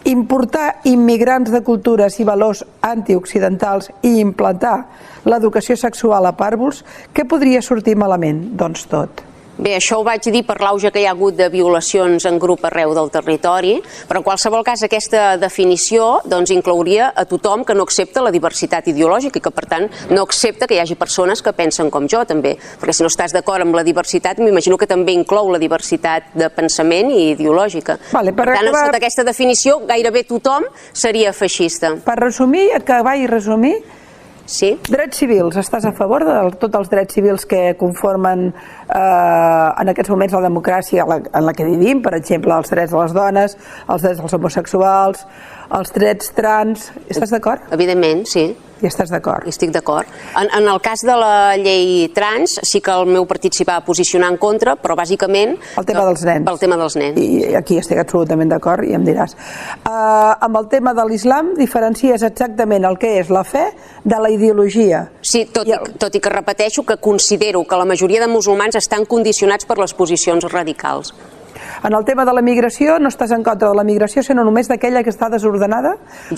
importar immigrants de cultures i valors antioccidentals i implantar l'educació sexual a pàrvuls, què podria sortir malament? Doncs tot. Bé, això ho vaig dir per l'auge que hi ha hagut de violacions en grup arreu del territori, però en qualsevol cas aquesta definició inclouria a tothom que no accepta la diversitat ideològica i que per tant no accepta que hi hagi persones que pensen com jo també, perquè si no estàs d'acord amb la diversitat m'imagino que també inclou la diversitat de pensament i ideològica. Per tant, sota aquesta definició gairebé tothom seria feixista. Per resumir, acabar i resumir, sí. Drets civils, estàs a favor de tots els drets civils que conformen en aquests moments la democràcia en la que vivim, per exemple, els drets de les dones, els drets dels homosexuals, els drets trans... Estàs d'acord? Evidentment, sí. Hi estàs d'acord? Estic d'acord. En el cas de la llei trans, sí que el meu partit s'hi va posicionar en contra, però bàsicament... El tema dels nens. El tema dels nens. I aquí estic absolutament d'acord i em diràs. Amb el tema de l'islam diferencies exactament el que és la fe de la ideologia. Sí, tot i que repeteixo que considero que la majoria de musulmans estan condicionats per les posicions radicals. En el tema de la migració, no estàs en contra de la migració, sinó només d'aquella que està desordenada,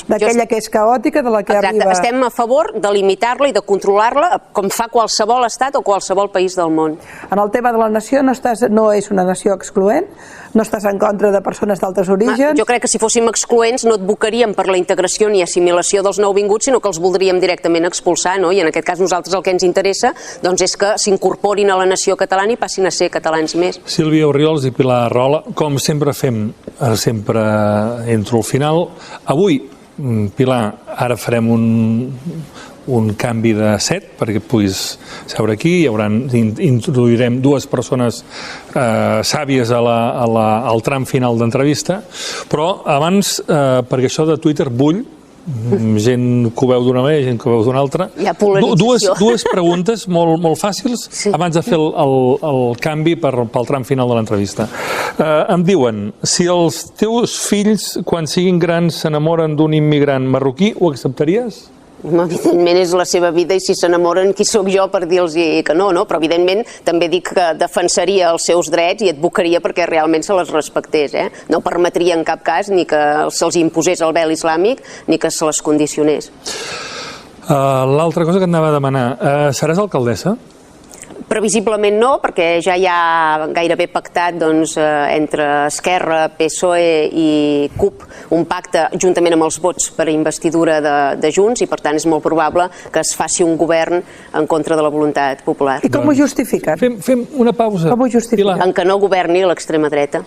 d'aquella que és caòtica, de la que arriba... Estem a favor de limitar-la i de controlar-la com fa qualsevol estat o qualsevol país del món. En el tema de la nació no és una nació excloent, no estàs en contra de persones d'altres orígens... Jo crec que si fóssim excloents no advocaríem per la integració ni assimilació dels nouvinguts, sinó que els voldríem directament expulsar, no? I en aquest cas nosaltres el que ens interessa és que s'incorporin a la nació catalana i passin a ser catalans més. Sílvia Oriols i Pilar Rahola, com sempre fem, sempre entro al final. Avui, Pilar, ara farem un canvi de set perquè puguis seure aquí, introduirem dues persones sàvies al tram final d'entrevista, però abans, perquè això de Twitter bull, gent que ho veu d'una manera i gent que ho veu d'una altra. Hi ha polarització. Dues preguntes molt fàcils abans de fer el canvi pel tram final de l'entrevista. Em diuen, si els teus fills, quan siguin grans, s'enamoren d'un immigrant marroquí, ho acceptaries? Evidentment és la seva vida i si s'enamoren qui sóc jo per dir-los que no, però evidentment també dic que defensaria els seus drets i advocaria perquè realment se les respectés. No permetria en cap cas ni que se'ls imposés el vel islàmic ni que se les condicionés. L'altra cosa que et anava a demanar, seràs alcaldessa? Previsiblement no, perquè ja hi ha gairebé pactat entre Esquerra, PSOE i CUP un pacte juntament amb els vots per a investidura de Junts i per tant és molt probable que es faci un govern en contra de la voluntat popular. I com ho justifiquen? Fem una pausa. Com ho justifiquen? En que no governi l'extrema dreta.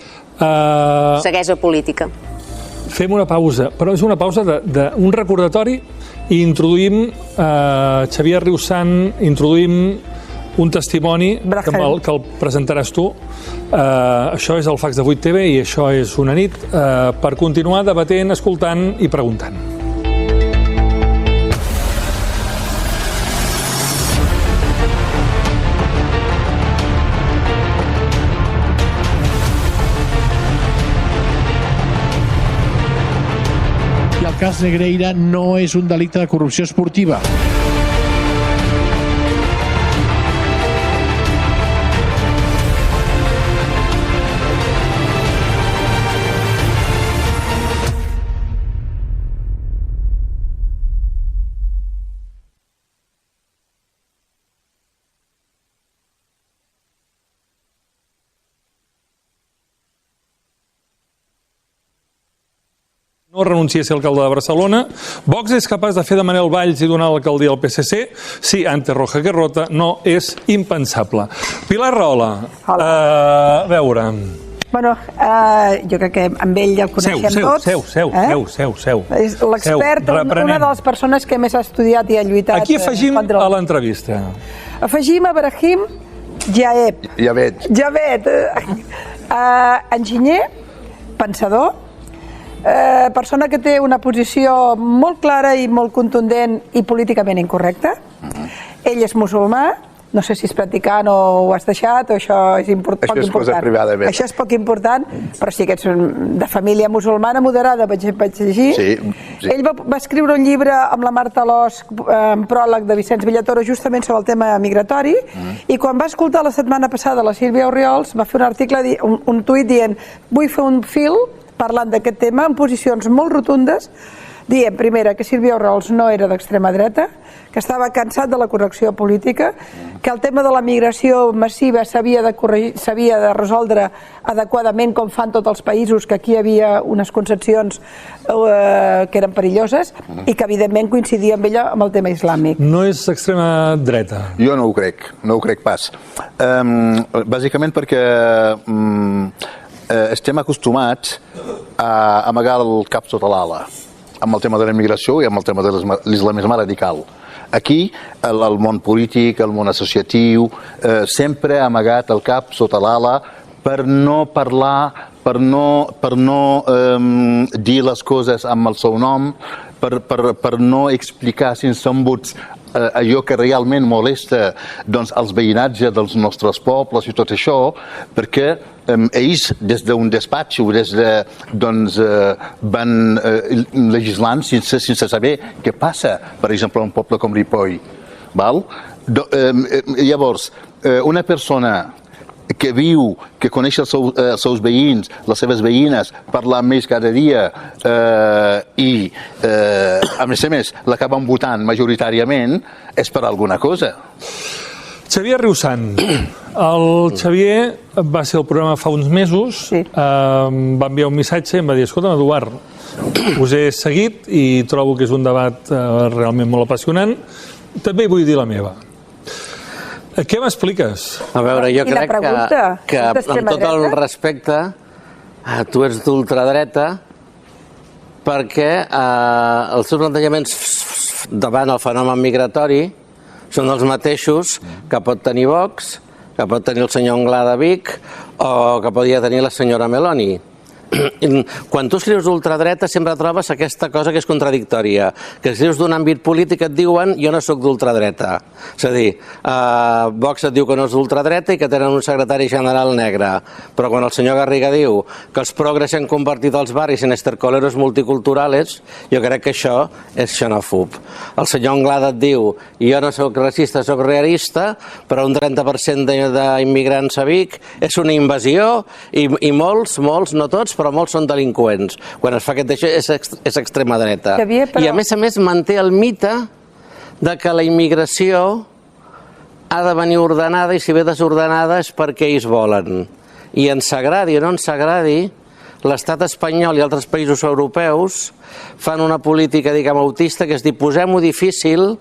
Ceguesa política. Fem una pausa, però és una pausa d'un recordatori i introduïm Xavier Riusant, introduïm un testimoni que el presentaràs tu. Això és el Fax de 8TV i això és una nit per continuar debatent, escoltant i preguntant. El cas Negreira no és un delicte de corrupció esportiva. No renuncia a ser alcalde de Barcelona. Vox és capaç de fer de Manel Valls i donar l'alcaldia al PSC? Sí, ante roja que rota, no és impensable. Pilar Rahola, a veure... Bueno, jo crec que amb ell el coneixem tots. Seu. És l'expert, una de les persones que més ha estudiat i ha lluitat. Aquí afegim a l'entrevista. Afegim a Brahim Javed, enginyer, pensador, persona que té una posició molt clara i molt contundent i políticament incorrecta. Ell és musulmà, no sé si és practicant o ho has deixat, o això és poc important. Això és cosa privada. Això és poc important, però sí que ets de família musulmana moderada, vaig llegir. Sí. Ell va escriure un llibre amb la Marta Alòs, en pròleg de Vicenç Villatoro, justament sobre el tema migratori, i quan va escoltar la setmana passada la Sílvia Oriols, va fer un article, un tuit dient: vull fer un fil parlant d'aquest tema en posicions molt rotundes, dient, primera, que Sílvia Oriols no era d'extrema dreta, que estava cansat de la correcció política, que el tema de la migració massiva s'havia de resoldre adequadament, com fan tots els països, que aquí hi havia unes concepcions que eren perilloses i que evidentment coincidia amb ella amb el tema islàmic. No és extrema dreta? Jo no ho crec pas. Bàsicament perquè estem acostumats a amagar el cap sota l'ala amb el tema de la immigració i amb el tema de l'islamisme radical. Aquí, el món polític, el món associatiu, sempre ha amagat el cap sota l'ala per no parlar, per no dir les coses amb el seu nom, per no explicar sense embuts allò que realment molesta els veïnatges dels nostres pobles i tot això, perquè ells des d'un despatx van legislant sense saber què passa, per exemple, a un poble com Ripoll. Llavors, una persona que viu, que coneix els seus veïns, les seves veïnes, parla amb ells cada dia i, a més, l'acaben votant majoritàriament, és per alguna cosa. Xavier Riusant. El Xavier va ser al programa fa uns mesos, va enviar un missatge i em va dir: escolta'm, Eduard, us he seguit i trobo que és un debat realment molt apassionant, també hi vull dir la meva. Què m'expliques? A veure, jo crec que amb tot el respecte, tu ets d'ultradreta perquè els seus plantejaments davant el fenomen migratori són els mateixos que pot tenir Vox, que pot tenir el senyor Anglada a Vic o que podia tenir la senyora Meloni. Quan tu escrius d'ultradreta sempre trobes aquesta cosa que és contradictòria, que escrius d'un àmbit polític et diuen jo no sóc d'ultradreta, és a dir, Vox et diu que no és d'ultradreta i que tenen un secretari general negre, però quan el senyor Garriga diu que els progres han convertit els barris en estercoleros multiculturales, jo crec que això és xenòfob. El senyor Anglada et diu jo no sóc racista, sóc realista, però un 30% d'immigrants a Vic és una invasió i molts, no tots, però molts són delinqüents. Quan es fa aquest d'això és extrema dreta. I a més manté el mite de que la immigració ha de venir ordenada i si ve desordenada és perquè ells volen. I ens agradi o no ens agradi, l'estat espanyol i altres països europeus fan una política, diguem, autista, que és dir, posem-ho difícil,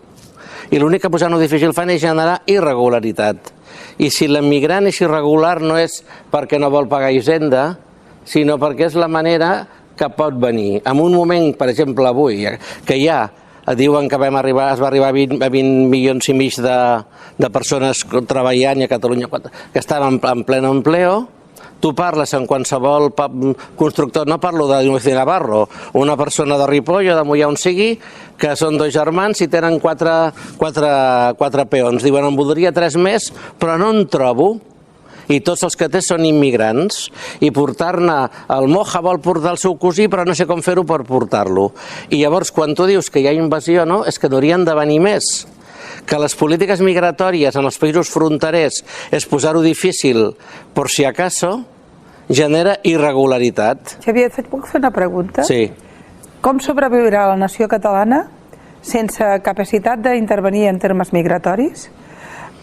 i l'únic que posant-ho difícil fan és generar irregularitat. I si l'immigrant és irregular no és perquè no vol pagar hisenda, sinó perquè és la manera que pot venir. En un moment, per exemple, avui, que hi ha diuen que es va arribar a 20 milions i mig de persones treballant a Catalunya que estaven en pleno empleo. Tu parles amb qualsevol constructor, no parlo de Universitat de Navarro, una persona de Ripoll o de Mollà on sigui, que són dos germans i tenen quatre peons. Diuen, en voldria 3 més, però no en trobo. I tots els que té són immigrants. I portar-ne el Moja vol portar el seu cosí, però no sé com fer-ho per portar-lo. I llavors, quan tu dius que hi ha invasió, no, és que n'haurien de venir més. Que les polítiques migratòries en els països fronterers és posar-ho difícil, por si acaso, genera irregularitat. Xavier, puc fer una pregunta? Sí. Com sobreviurà la nació catalana sense capacitat d'intervenir en termes migratoris,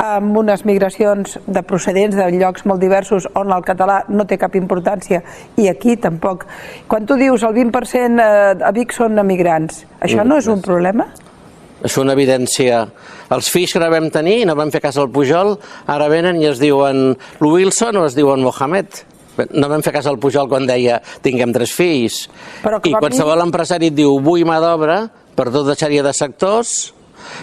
amb unes migracions de procedents de llocs molt diversos on el català no té cap importància i aquí tampoc? Quan tu dius el 20% a Vic són emigrants, això no és un problema? És una evidència. Els fills que no vam tenir, no vam fer cas al Pujol, ara venen i es diuen Wilson o es diuen Mohamed. No vam fer cas al Pujol quan deia tinguem 3 fills. I qualsevol empresari et diu vull mà d'obra per tota sèrie de sectors.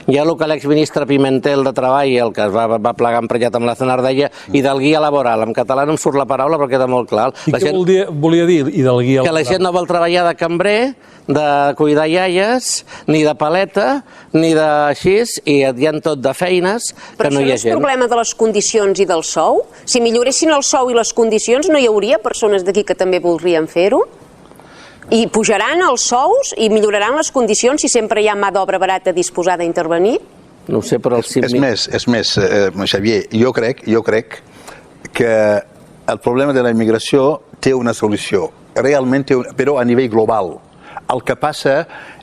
Hi ha el que l'exministre Pimentel de Treball, el que es va plegar emprenyat amb l'Aznar, deia, i del guia laboral. En català no em surt la paraula però queda molt clar. I què volia dir, i del guia laboral? Que la gent no vol treballar de cambrer, de cuidar iaies, ni de paleta, ni d'així, i hi ha tot de feines que no hi ha gent. Però això no és problema de les condicions i del sou? Si milloressin el sou i les condicions, no hi hauria persones d'aquí que també voldrien fer-ho? I pujaran els sous i milloraran les condicions si sempre hi ha mà d'obra barata disposada a intervenir? No ho sé, però els 5.000... És més, Xavier, jo crec que el problema de la immigració té una solució, realment però a nivell global. El que passa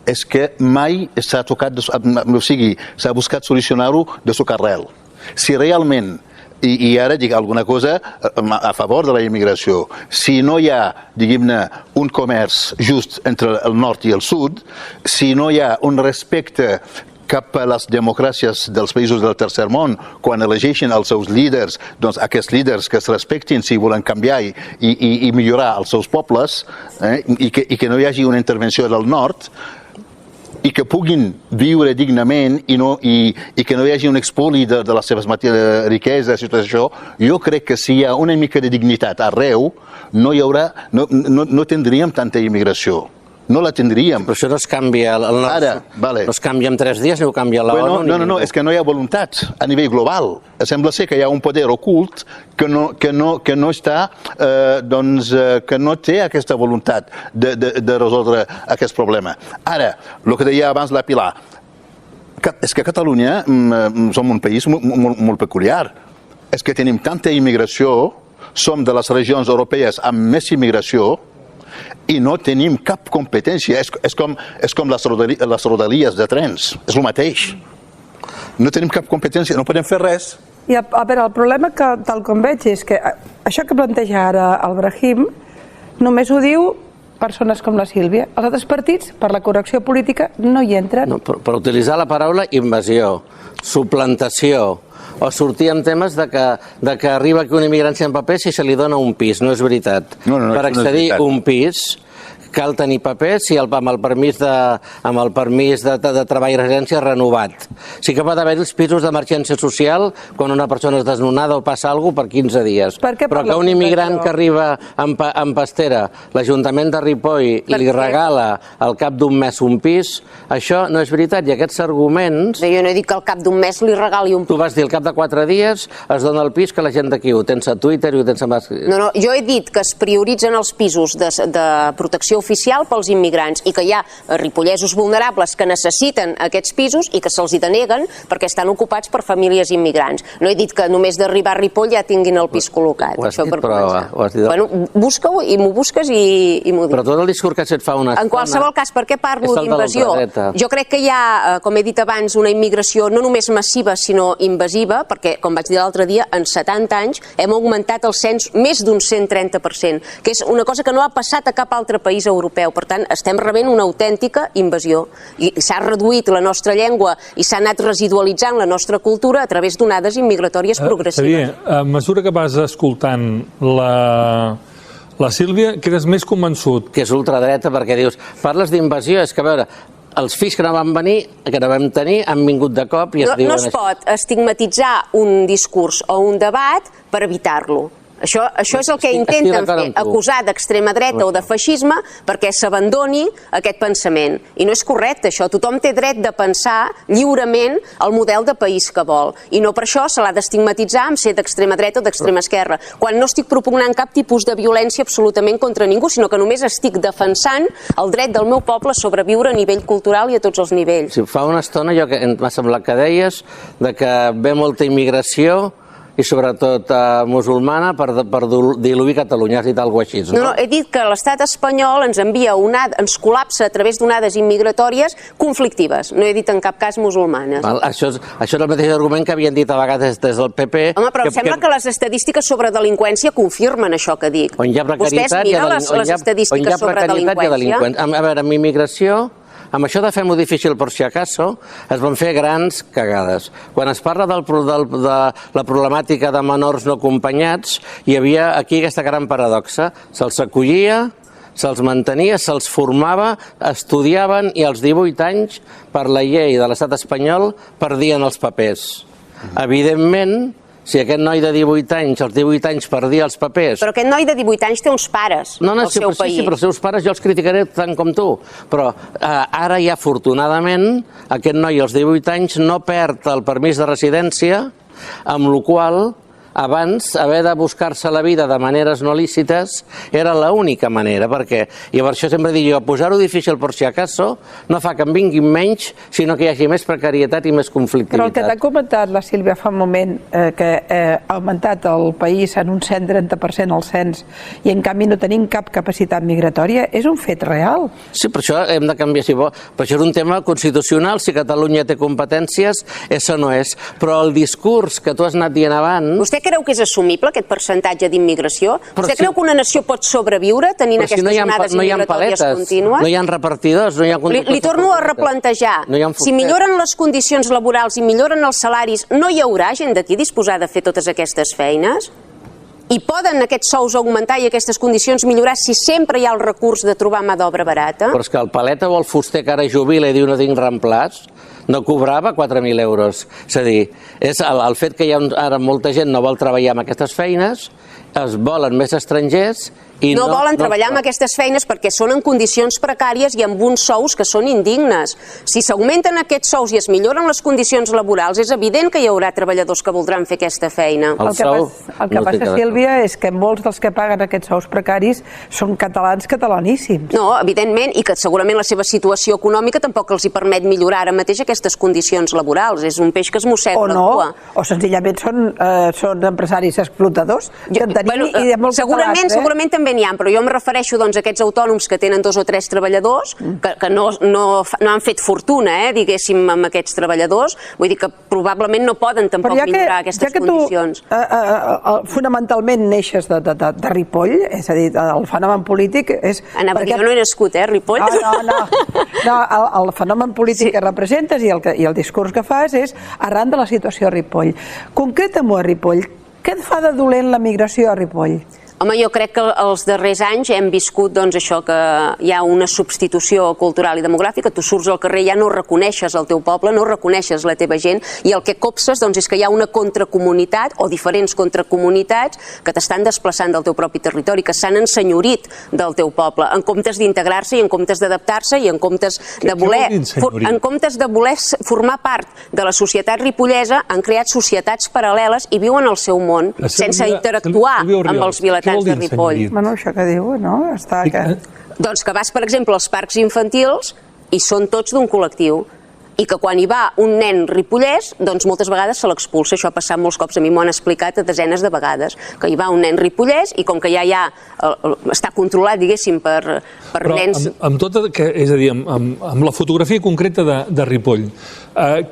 és que mai s'ha tocat, o sigui, s'ha buscat solucionar-ho de suc arrel. Si realment, i ara dic alguna cosa a favor de la immigració, si no hi ha, diguem-ne, un comerç just entre el nord i el sud, si no hi ha un respecte cap a les democràcies dels països del tercer món, quan elegeixen els seus líders, doncs aquests líders que es respectin si volen canviar i millorar els seus pobles, i que no hi hagi una intervenció del nord, i que puguin viure dignament i que no hi hagi un expoli de les seves riqueses i tot això, jo crec que si hi ha una mica de dignitat arreu, no tindríem tanta immigració. No la tindríem. Però això no es canvia. No es canvia en 3 dies, ni ho canvia l'ONU. No, és que no hi ha voluntat a nivell global. Sembla ser que hi ha un poder ocult que no està, doncs, que no té aquesta voluntat de resoldre aquest problema. Ara, el que deia abans la Pilar, és que Catalunya som un país molt peculiar. És que tenim tanta immigració, som de les regions europees amb més immigració, i no tenim cap competència. És com les rodalies de trens, és el mateix. No tenim cap competència, no podem fer res. I a veure, el problema que, tal com veig, és que això que planteja ara el Brahim només ho diu persones com la Sílvia. Els altres partits, per la correcció política, no hi entren. No, per utilitzar la paraula invasió, suplantació, o sortir amb temes de que arriba aquí un immigrant sense paper si se li dona un pis. No és veritat. Per accedir a un pis cal tenir papers i amb el permís de treball i residència renovat. Sí que pot haver els pisos d'emergència social quan una persona és desnonada o passa alguna cosa per 15 dies. Però que un immigrant que arriba amb pastera, l'Ajuntament de Ripoll, i li regala al cap d'un mes un pis, això no és veritat. I aquests arguments... Jo no he dit que al cap d'un mes li regali un pis. Tu vas dir al cap de 4 dies es dona el pis que la gent d'aquí ho tens a Twitter i ho tens a... No, jo he dit que es prioritzen els pisos de protecció oficial pels immigrants i que hi ha ripollesos vulnerables que necessiten aquests pisos i que se'ls hi deneguen perquè estan ocupats per famílies immigrants. No he dit que només d'arribar a Ripoll ja tinguin el pis col·locat. Ho has dit, però... Bueno, busca-ho i m'ho busques i m'ho dius. Però tot el discurs que has fet fa una estona... En qualsevol cas, per què parlo d'invasió? Jo crec que hi ha, com he dit abans, una immigració no només massiva sinó invasiva, perquè, com vaig dir l'altre dia, en 70 anys hem augmentat el cens més d'un 130%, que és una cosa que no ha passat a cap altre país europeu. Per tant, estem rebent una autèntica invasió. I s'ha reduït la nostra llengua i s'ha anat residualitzant la nostra cultura a través d'onades immigratòries progressives. Xavier, a mesura que vas escoltant la Sílvia, quedes més convençut. Que és ultradreta perquè dius, parles d'invasió, és que a veure, els fills que no van venir, que no vam tenir, han vingut de cop i es diuen... No es pot estigmatitzar un discurs o un debat per evitar-lo. Això és el que intenten fer, acusar d'extrema dreta o de feixisme perquè s'abandoni aquest pensament. I no és correcte, això. Tothom té dret de pensar lliurement el model de país que vol. I no per això se l'ha d'estigmatitzar amb ser d'extrema dreta o d'extrema esquerra. Quan no estic propugnant cap tipus de violència absolutament contra ningú, sinó que només estic defensant el dret del meu poble a sobreviure a nivell cultural i a tots els nivells. Sí, fa una estona m'ha semblat que deies que ve molta immigració i sobretot musulmana per diluir Catalunya, has dit alguna cosa així, no? No, he dit que l'estat espanyol ens envia ens col·lapsa a través d'onades immigratòries conflictives, no he dit en cap cas musulmanes. Això és el mateix argument que havien dit a vegades des del PP. Home, però em sembla que les estadístiques sobre delinqüència confirmen això que dic. On hi ha precarietat, Vostès miren les estadístiques sobre delinqüència? A veure, amb immigració, amb això de fem-ho difícil per si acaso, es van fer grans cagades. Quan es parla de la problemàtica de menors no acompanyats, hi havia aquí aquesta gran paradoxa. Se'ls acollia, se'ls mantenia, se'ls formava, estudiaven i als 18 anys, per la llei de l'estat espanyol, perdien els papers. Evidentment, si aquest noi de 18 anys, als 18 anys perdia els papers... Però aquest noi de 18 anys té uns pares al seu país. Sí, però els seus pares jo els criticaré tant com tu. Però ara ja, afortunadament, aquest noi als 18 anys no perd el permís de residència, amb la qual abans haver de buscar-se la vida de maneres no lícites era l'única manera, perquè, i per això sempre dic jo, posar-ho difícil per si acaso no fa que en vinguin menys, sinó que hi hagi més precarietat i més conflictivitat. Però el que t'ha comentat la Sílvia fa un moment, que ha augmentat el país en un 130% el cens i en canvi no tenim cap capacitat migratòria, és un fet real. Sí, per això hem de canviar, per això és un tema constitucional, si Catalunya té competències, això no és. Però el discurs que tu has anat dient abans... Vostè creu que és assumible aquest percentatge d'immigració? Vostè creu que una nació pot sobreviure tenint aquestes onades migratòries contínues? No hi ha repartidors, no hi ha... Li torno a replantejar. Si milloren les condicions laborals i milloren els salaris, no hi haurà gent d'aquí disposada a fer totes aquestes feines? I poden aquests sous augmentar i aquestes condicions millorar si sempre hi ha el recurs de trobar mà d'obra barata? Però és que el paleta o el fuster que ara jubila i diu no tinc reemplaç, no cobrava 4.000 euros. És a dir, és el fet que hi ha ara molta gent no vol treballar en aquestes feines, es volen més estrangers i no volen treballar amb aquestes feines perquè són en condicions precàries i amb uns sous que són indignes. Si s'augmenten aquests sous i es milloren les condicions laborals, és evident que hi haurà treballadors que voldran fer aquesta feina. El que passa, Sílvia, és que molts dels que paguen aquests sous precaris són catalans catalaníssims. No, evidentment, i que segurament la seva situació econòmica tampoc els hi permet millorar ara mateix aquestes condicions laborals. És un peix que es mossega la cua. O senzillament són empresaris explotadors. Segurament també n'hi ha, però jo em refereixo a aquests autònoms que tenen 2 o 3 treballadors, que no han fet fortuna, diguéssim, amb aquests treballadors, vull dir que probablement no poden tampoc millorar aquestes condicions. Fonamentalment neixes de Ripoll, és a dir, el fenomen polític és... Jo no he nascut, Ripoll? No, el fenomen polític que representes i el discurs que fas és arran de la situació a Ripoll. Concreta-m'ho a Ripoll. Què et fa de dolent la migració a Ripoll? Home, jo crec que els darrers anys hem viscut això, que hi ha una substitució cultural i demogràfica, tu surts al carrer i ja no reconeixes el teu poble, no reconeixes la teva gent, i el que copses és que hi ha una contracomunitat o diferents contracomunitats que t'estan desplaçant del teu propi territori, que s'han ensenyorit del teu poble, en comptes d'integrar-se i en comptes d'adaptar-se i en comptes de voler formar part de la societat ripollesa, han creat societats paral·leles i viuen el seu món sense interactuar amb els vilatans de Ripoll. Bueno, això que diu, no? Doncs que vas, per exemple, als parcs infantils i són tots d'un col·lectiu. I que quan hi va un nen ripollès, doncs moltes vegades se l'expulsa. Això ha passat molts cops, a mi m'ho han explicat desenes de vegades, que hi va un nen ripollès i com que ja està controlat, diguéssim, per nens... És a dir, amb la fotografia concreta de Ripoll,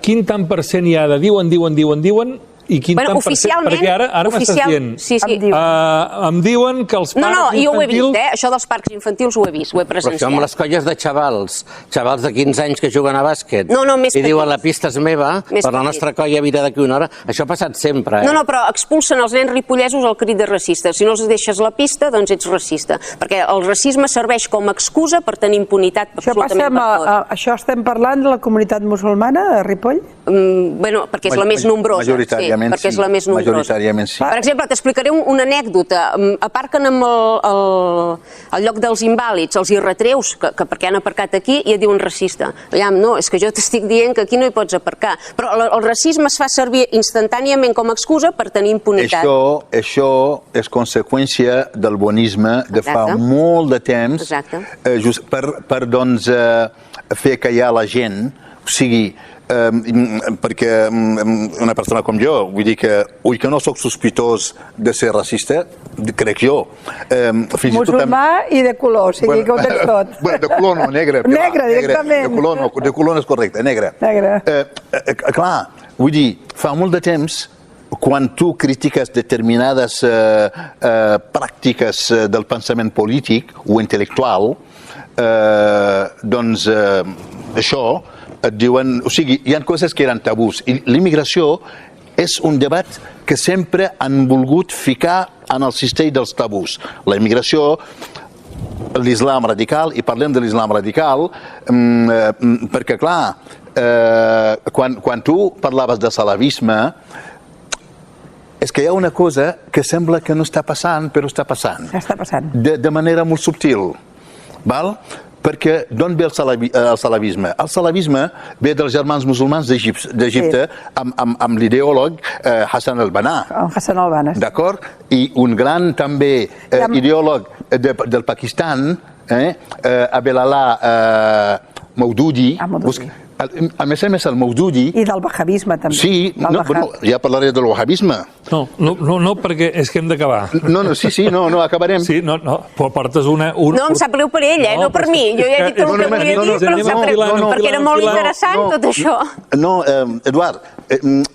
quin tant % hi ha de diuen I quin tant per cent? Perquè ara m'estàs dient... Sí, sí. Em diuen que els parcs infantils... No, jo ho he vist, això dels parcs infantils ho he vist, ho he presenciat. Però això amb les colles de xavals de 15 anys que juguen a bàsquet, més i diuen la pista és meva, per la nostra colla vira d'aquí una hora, això ha passat sempre. No, però expulsen els nens ripollesos al crit de racista. Si no els deixes la pista, doncs ets racista. Perquè el racisme serveix com a excusa per tenir impunitat absolutament per tot. Això estem parlant de la comunitat musulmana a Ripoll? Bueno, perquè és la més nombrosa. Majoritàriament perquè és la més nombrosa. Majoritàriament sí. Per exemple, t'explicaré una anècdota. Aparquen amb el lloc dels invàlids, els hi retreus, que perquè han aparcat aquí, i et diuen racista. No, és que jo t'estic dient que aquí no hi pots aparcar. Però el racisme es fa servir instantàniament com a excusa per tenir impunitat. Això és conseqüència del bonisme de fa molt de temps, just per doncs fer callar la gent, o sigui, perquè una persona com jo, vull dir que no sóc sospitós de ser racista, crec jo. Musulmà i de color, o sigui que ho tens tot. De color no, negre. Negre, directament. De color no és correcte, negre. Clar, vull dir, fa molt de temps, quan tu critiques determinades pràctiques del pensament polític o intel·lectual, doncs això et diuen... O sigui, hi ha coses que eren tabús. I l'immigració és un debat que sempre han volgut ficar en el cistell dels tabús. La immigració, l'islam radical, i parlem de l'islam radical, perquè, clar, quan tu parlaves de salavisme, és que hi ha una cosa que sembla que no està passant, però està passant. Està passant. De manera molt subtil. Val? Perquè d'on ve el salavisme? El salavisme ve dels germans musulmans d'Egipte amb l'ideòleg Hassan al-Banna. Hassan al-Banna. D'acord? I un gran també ideòleg del Pakistan, Abdelallah Maududi. A més, el Maududi... I del wahhabisme, també. Sí, ja parlaré del wahhabisme. No, perquè és que hem d'acabar. No, acabarem. Sí, no, però portes una... No, em sap greu per ell, no per mi. Jo ja he dit el que volia dir, però em sap greu, perquè era molt interessant tot això. No, Eduard,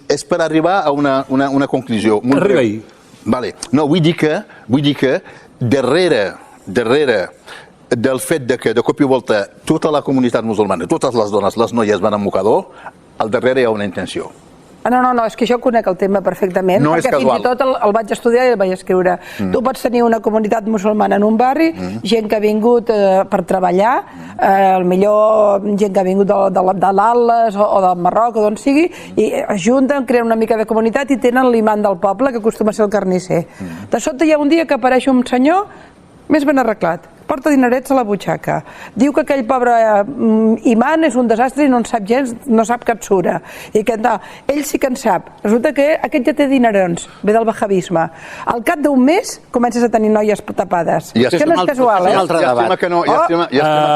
és per arribar a una conclusió. Arriba-hi. Vale. No, vull dir que darrere del fet que de cop i volta tota la comunitat musulmana, totes les dones, les noies van amb mocador, al darrere hi ha una intenció. No, és que jo conec el tema perfectament, perquè fins i tot el vaig estudiar i el vaig escriure. Tu pots tenir una comunitat musulmana en un barri, gent que ha vingut per treballar, millor gent que ha vingut de l'Atles o del Marroc o d'on sigui, i es junten, creen una mica de comunitat i tenen l'imant del poble, que acostuma a ser el carnisser. De sobte hi ha un dia que apareix un senyor més ben arreglat, porta dinerets a la butxaca. Diu que aquell pobre imant és un desastre i no en sap gens, no sap cap sura. I que no, ell sí que en sap. Resulta que aquest ja té dinerons, ve del wahhabisme. Al cap d'un mes comences a tenir noies tapades. És que no és casual, És un altre debat.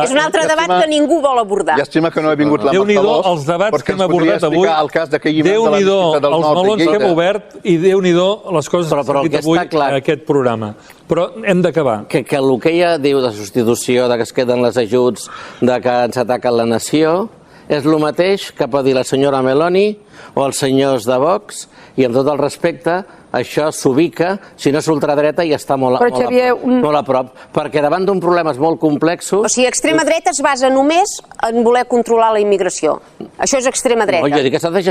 És un altre debat que ningú vol abordar. Llàstima que no he vingut la Déu-n'hi-do els debats que hem abordat avui. Déu-n'hi-do els melons que hem obert i Déu-n'hi-do les coses que hem dit avui en aquest programa. Però hem d'acabar. Que el que ella diu de substitució, de que es queden les ajuts, de que ens ataquen la nació, és el mateix que pot dir la senyora Meloni o els senyors de Vox, i amb tot el respecte, això s'ubica, si no és ultradreta, i està molt a prop, perquè davant d'un problemes molt complexos... O sigui, extrema dreta es basa només en voler controlar la immigració. Això és extrema dreta.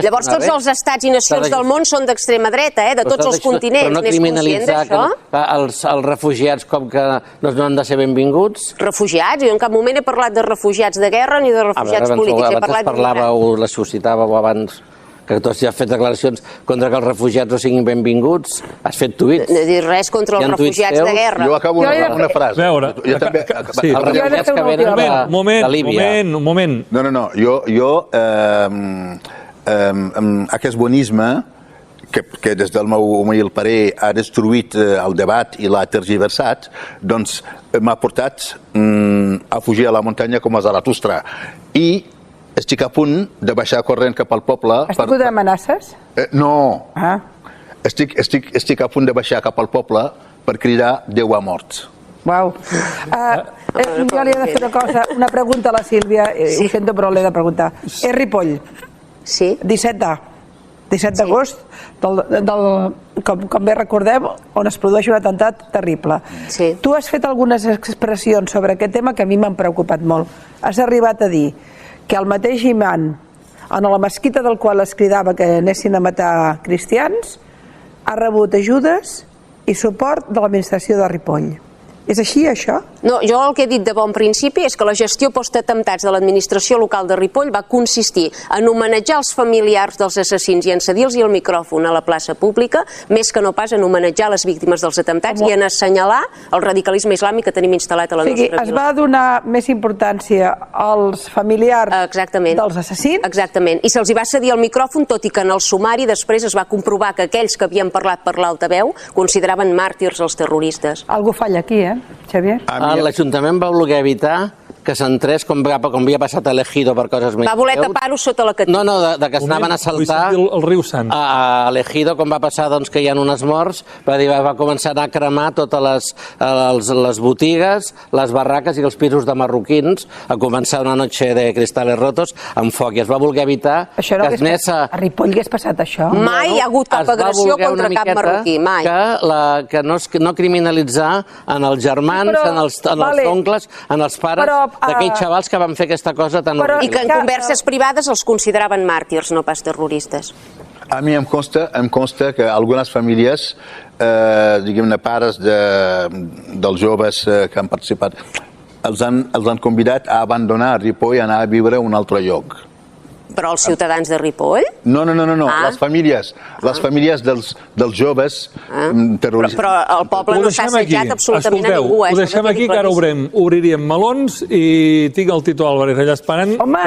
Llavors tots els estats i nacions del món són d'extrema dreta, de tots els continents, n'és conscient d'això? Els refugiats com que no han de ser benvinguts? Refugiats? Jo en cap moment he parlat de refugiats de guerra ni de refugiats polítics. Abans parlàveu, la suscitàveu abans, que tu has fet declaracions contra que els refugiats no siguin benvinguts. Has fet tuits. No he dit res contra els refugiats de guerra. Jo acabo una frase. A veure, els refugiats que venen de Líbia. Un moment. No, jo aquest bonisme que des del meu humil parer ha destruït el debat i l'ha tergiversat, doncs m'ha portat a fugir a la muntanya com a Zaratustra. I estic a punt de baixar corrent cap al poble... Has tingut amenaces? No. Estic a punt de baixar cap al poble per cridar Déu ha mort. Uau. Jo li he de fer una pregunta a la Sílvia, ho sento però l'he de preguntar. És Ripoll. Sí. 17A. 17 d'agost, com bé recordem, on es produeix un atemptat terrible. Sí. Tu has fet algunes expressions sobre aquest tema que a mi m'han preocupat molt. Has arribat a dir que el mateix imam, en la mesquita del qual es cridava que anessin a matar cristians, ha rebut ajudes i suport de l'administració de Ripoll. És així, això? No, jo el que he dit de bon principi és que la gestió postatemptats de l'administració local de Ripoll va consistir en homenatjar els familiars dels assassins i en cedir-los el micròfon a la plaça pública, més que no pas en homenatjar les víctimes dels atemptats i en assenyalar el radicalisme islàmic que tenim instal·lat a la nostra vila. Es va donar més importància als familiars dels assassins? Exactament. I se'ls va cedir el micròfon, tot i que en el sumari després es va comprovar que aquells que havien parlat per l'altaveu consideraven màrtirs els terroristes. Algú falla aquí, Xavier? L'Ajuntament va voler evitar que s'entrés com havia passat a l'Ejido per coses més Va voler tapar-ho sota la catifa. No, de que s'anaven a saltar el riu Sant. a l'Ejido, com va passar que hi ha unes morts, va començar a anar a cremar totes les botigues, les barraques i els pisos de marroquins, a començar una noche de cristales rotos amb foc, i es va voler evitar que es anés a Ripoll hagués passat això? Mai hi ha hagut cap agressió contra cap marroquí, mai. Que no criminalitzar en els germans, en els oncles, en els pares d'aquells xavals que van fer aquesta cosa tan horrible. I que en converses privades els consideraven màrtirs, no pas terroristes. A mi em consta que algunes famílies, diguem-ne, pares dels joves que han participat, els han convidat a abandonar Ripoll i anar a viure a un altre lloc. Però els ciutadans de Ripoll? No, les famílies dels joves terroristes. Però el poble no s'ha assetjat absolutament a ningú. Ho deixem aquí, que ara obriríem melons i tinc el Tito Álvarez allà esperant. Home,